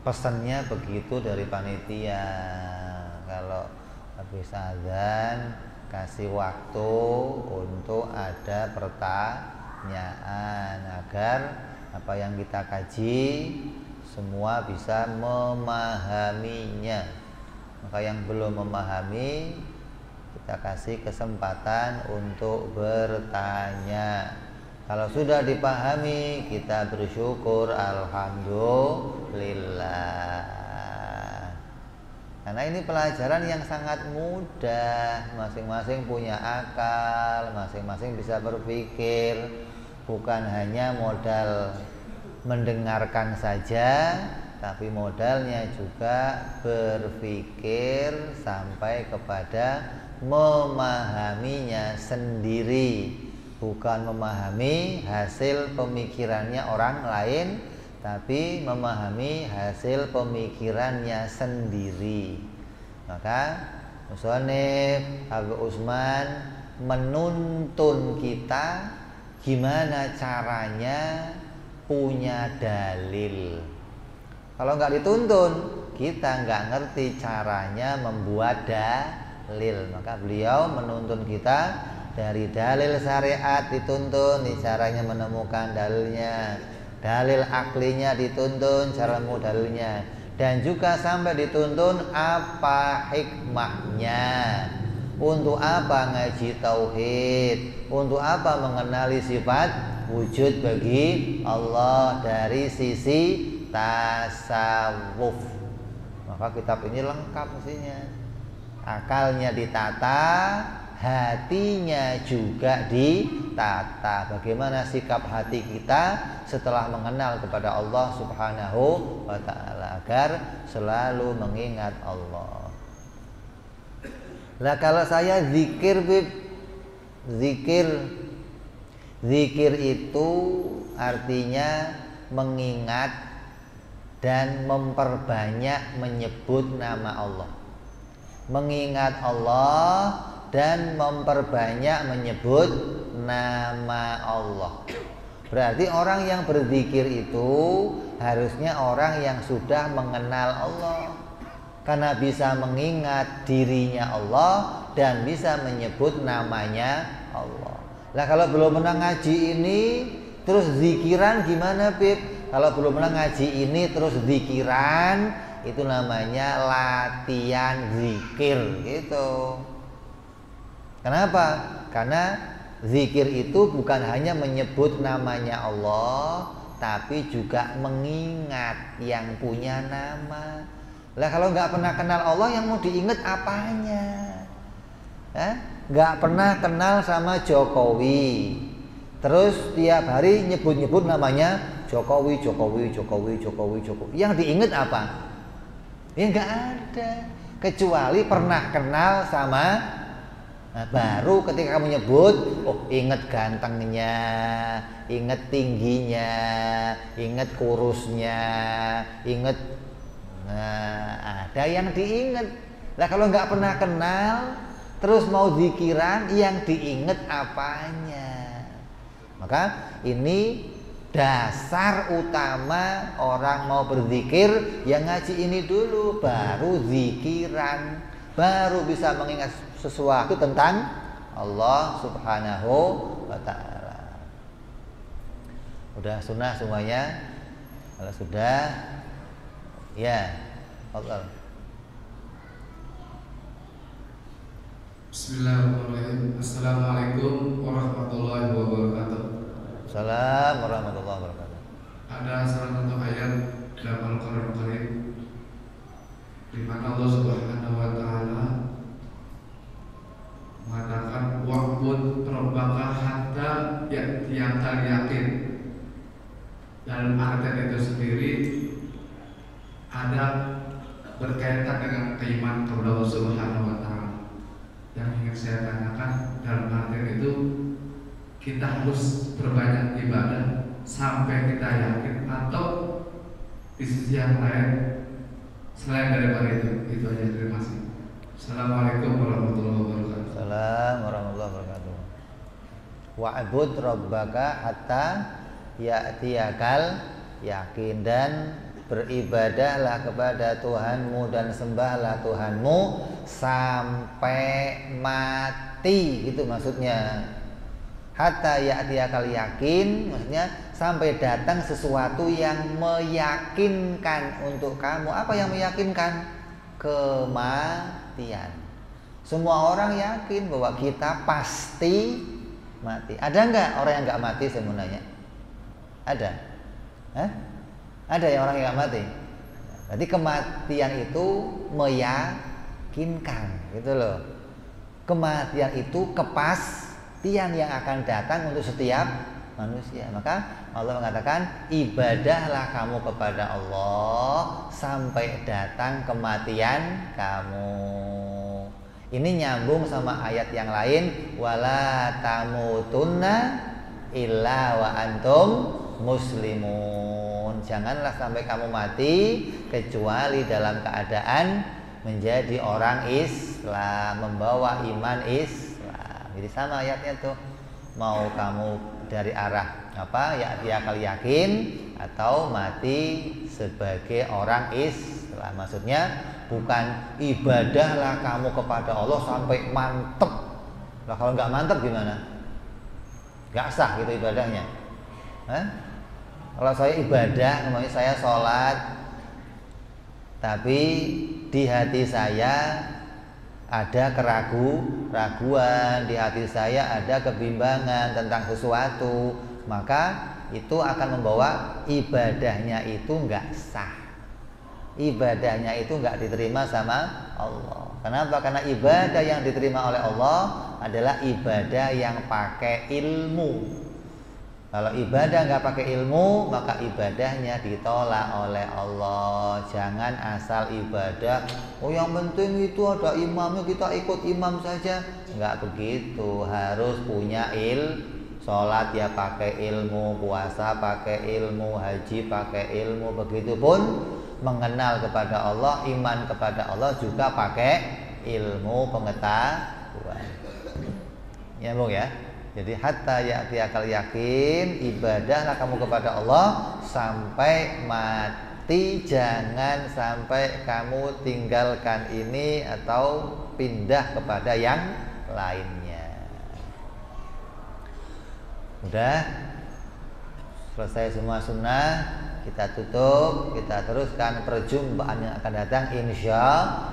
Pesannya begitu dari panitia, kalau habis azan kasih waktu untuk ada pertanyaan agar apa yang kita kaji semua bisa memahaminya. Maka yang belum memahami kita kasih kesempatan untuk bertanya. Kalau sudah dipahami kita bersyukur, alhamdulillah. Karena ini pelajaran yang sangat mudah, masing-masing punya akal, masing-masing bisa berpikir, bukan hanya modal mendengarkan saja, tapi modalnya juga berpikir sampai kepada memahaminya sendiri. Bukan memahami hasil pemikirannya orang lain, tapi memahami hasil pemikirannya sendiri. Maka musannif Habib Utsman menuntun kita gimana caranya punya dalil. Kalau nggak dituntun, kita nggak ngerti caranya membuat dalil. Maka beliau menuntun kita dari dalil syariat dituntun, nih caranya menemukan dalilnya. Dalil aklinya dituntun, cara dalilnya. Dan juga sampai dituntun apa hikmahnya. Untuk apa ngaji tauhid? Untuk apa mengenali sifat wujud bagi Allah dari sisi tasawuf. Maka kitab ini lengkap isinya. Akalnya ditata, hatinya juga ditata. Bagaimana sikap hati kita setelah mengenal kepada Allah Subhanahu wa ta'ala, agar selalu mengingat Allah. Lah kalau saya zikir, zikir itu artinya mengingat dan memperbanyak menyebut nama Allah. Mengingat Allah dan memperbanyak menyebut nama Allah. Berarti orang yang berzikir itu harusnya orang yang sudah mengenal Allah, karena bisa mengingat dirinya Allah dan bisa menyebut namanya Allah. Lah kalau belum pernah ngaji ini terus zikiran gimana, Bib? Kalau belum pernah ngaji ini terus zikiran, itu namanya latihan zikir gitu. Kenapa? Karena zikir itu bukan hanya menyebut namanya Allah, tapi juga mengingat yang punya nama. Lah kalau nggak pernah kenal Allah, yang mau diingat apanya? Nggak pernah kenal sama Jokowi, terus tiap hari nyebut-nyebut namanya Jokowi. Yang diingat apa? Ya nggak ada, kecuali pernah kenal sama. Nah, baru ketika kamu nyebut, oh ingat gantengnya, ingat tingginya, ingat kurusnya, ingat. Nah, ada yang diingat. Lah kalau nggak pernah kenal, terus mau zikiran, yang diingat apanya? Maka ini dasar utama orang mau berzikir, yang ngaji ini dulu, baru zikiran, baru bisa mengingat sesuatu tentang Allah Subhanahu wa ta'ala. Udah sunnah semuanya? Kalau sudah, ya, Allah. Bismillahirrahmanirrahim. Assalamualaikum warahmatullahi wabarakatuh. Assalamualaikum warahmatullahi wabarakatuh. Ada salah satu ayat dalam Al-Quran Karim di mana Allah Subhanahu wa ta'ala mengatakan wa'bud rabbaka hatta ya'tiyakal yakin. Dalam artian itu sendiri ada berkaitan dengan keimanan kepada Allah Subhanahu wa ta'ala. Yang ingin saya tanyakan dalam artian itu, kita harus berbanyak ibadah sampai kita yakin, atau di sisi yang lain selain daripada itu? Itu aja, terima kasih. Assalamualaikum warahmatullahi wabarakatuh. Assalamualaikum warahmatullahi Wa'bud rabbaka hatta ya'tiyakal yakin, dan beribadahlah kepada Tuhanmu dan sembahlah Tuhanmu sampai mati, itu maksudnya. Hatta ya'tiyakal yakin maksudnya sampai datang sesuatu yang meyakinkan untuk kamu. Apa yang meyakinkan? Kematian. Semua orang yakin bahwa kita pasti mati. Ada nggak orang yang nggak mati? Saya mau nanya. Ada? Hah? Ada yang orang yang nggak mati? Jadi kematian itu meyakinkan, gitu loh. Kematian itu kepastian yang akan datang untuk setiap manusia. Maka Allah mengatakan, ibadahlah kamu kepada Allah sampai datang kematian kamu. Ini nyambung sama ayat yang lain, wala tamutunna illa wa antum muslimun. Janganlah sampai kamu mati kecuali dalam keadaan menjadi orang Islam, membawa iman Islam. Jadi sama ayatnya tuh. Mau kamu dari arah apa? Ya akal yakin atau mati sebagai orang Islam. Maksudnya bukan ibadahlah kamu kepada Allah sampai mantep. Lah kalau nggak mantep gimana? Nggak sah gitu ibadahnya. Hah? Kalau saya ibadah, namanya saya sholat, tapi di hati saya ada keraguan, di hati saya ada kebimbangan tentang sesuatu, maka itu akan membawa ibadahnya itu nggak sah. Ibadahnya itu nggak diterima sama Allah. Kenapa? Karena ibadah yang diterima oleh Allah adalah ibadah yang pakai ilmu. Kalau ibadah nggak pakai ilmu, maka ibadahnya ditolak oleh Allah. Jangan asal ibadah, oh yang penting itu ada imamnya, kita ikut imam saja. Nggak begitu, harus punya sholat ya pakai ilmu, puasa pakai ilmu, haji pakai ilmu. Begitupun mengenal kepada Allah, iman kepada Allah juga pakai ilmu pengetahuan. Nyambung ya? Jadi hatta ya'tiyakal yakin, ibadahlah kamu kepada Allah sampai mati. Jangan sampai kamu tinggalkan ini atau pindah kepada yang lainnya. Udah selesai semua sunnah, kita tutup, kita teruskan perjumpaan yang akan datang. Insya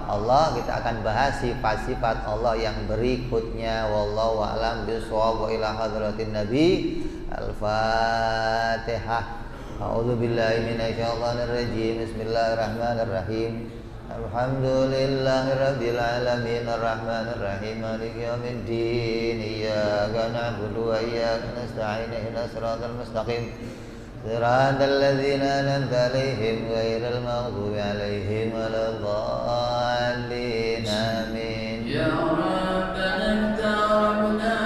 Allah kita akan bahas sifat-sifat Allah yang berikutnya. Wallahu a'lam bishawab. Wa ila hadratin Nabi. Al-Fatihah. A'udzu billahi minasyaitonir rajim. Bismillahirrahmanirrahim. Alhamdulillahirabbil alamin arrahmanir rahim maliki yaumiddin. Iyyaka na'budu wa iyyaka nasta'in. Ihdinas siratal mustaqim. Siratal ladzina an'amta 'alaihim ghairil maghdubi 'alaihim waladdallin. Amin. Ya Rabbana ta'arabna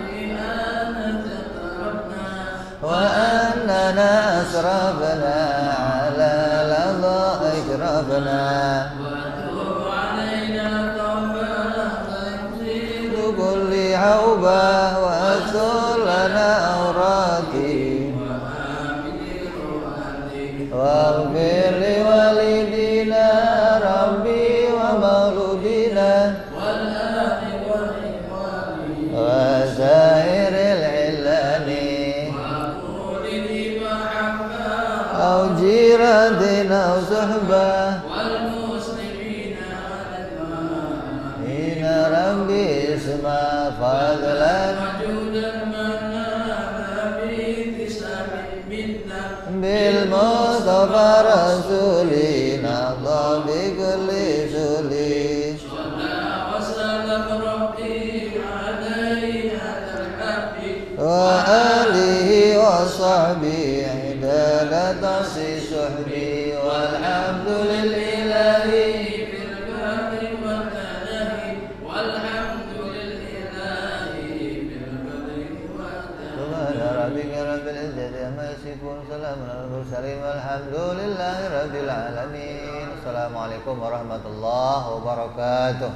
bi anta tarabna Wa annana asrafna 'ala ladha ajrabna wa tub 'alaina tawbatan tuzilu kulli haubah wa sulana awrati waghfir li walidina rabbi wa mauludina wal ahli wal ikhwani wa zairil illani wa qulil mahabba au jiratin au suhbah wal muslimina wal ina rabbi isma fadlan majudan manna bi tisamin minna bil mustafa rasulina Allah bi kulli suli Shalla wa sallam rabbi alayhi hadal habbi wa alihi wa sahbihi dalatasi suhbi walhamdulillahi fil barri wal bahri walhamdulillahi fil barri wal bahri subhana rabbika rabbil izzati amma yasifun salamun alal mursalin walhamdulillahi rabbil alamin. Assalamualaikum warahmatullahi wabarakatuh.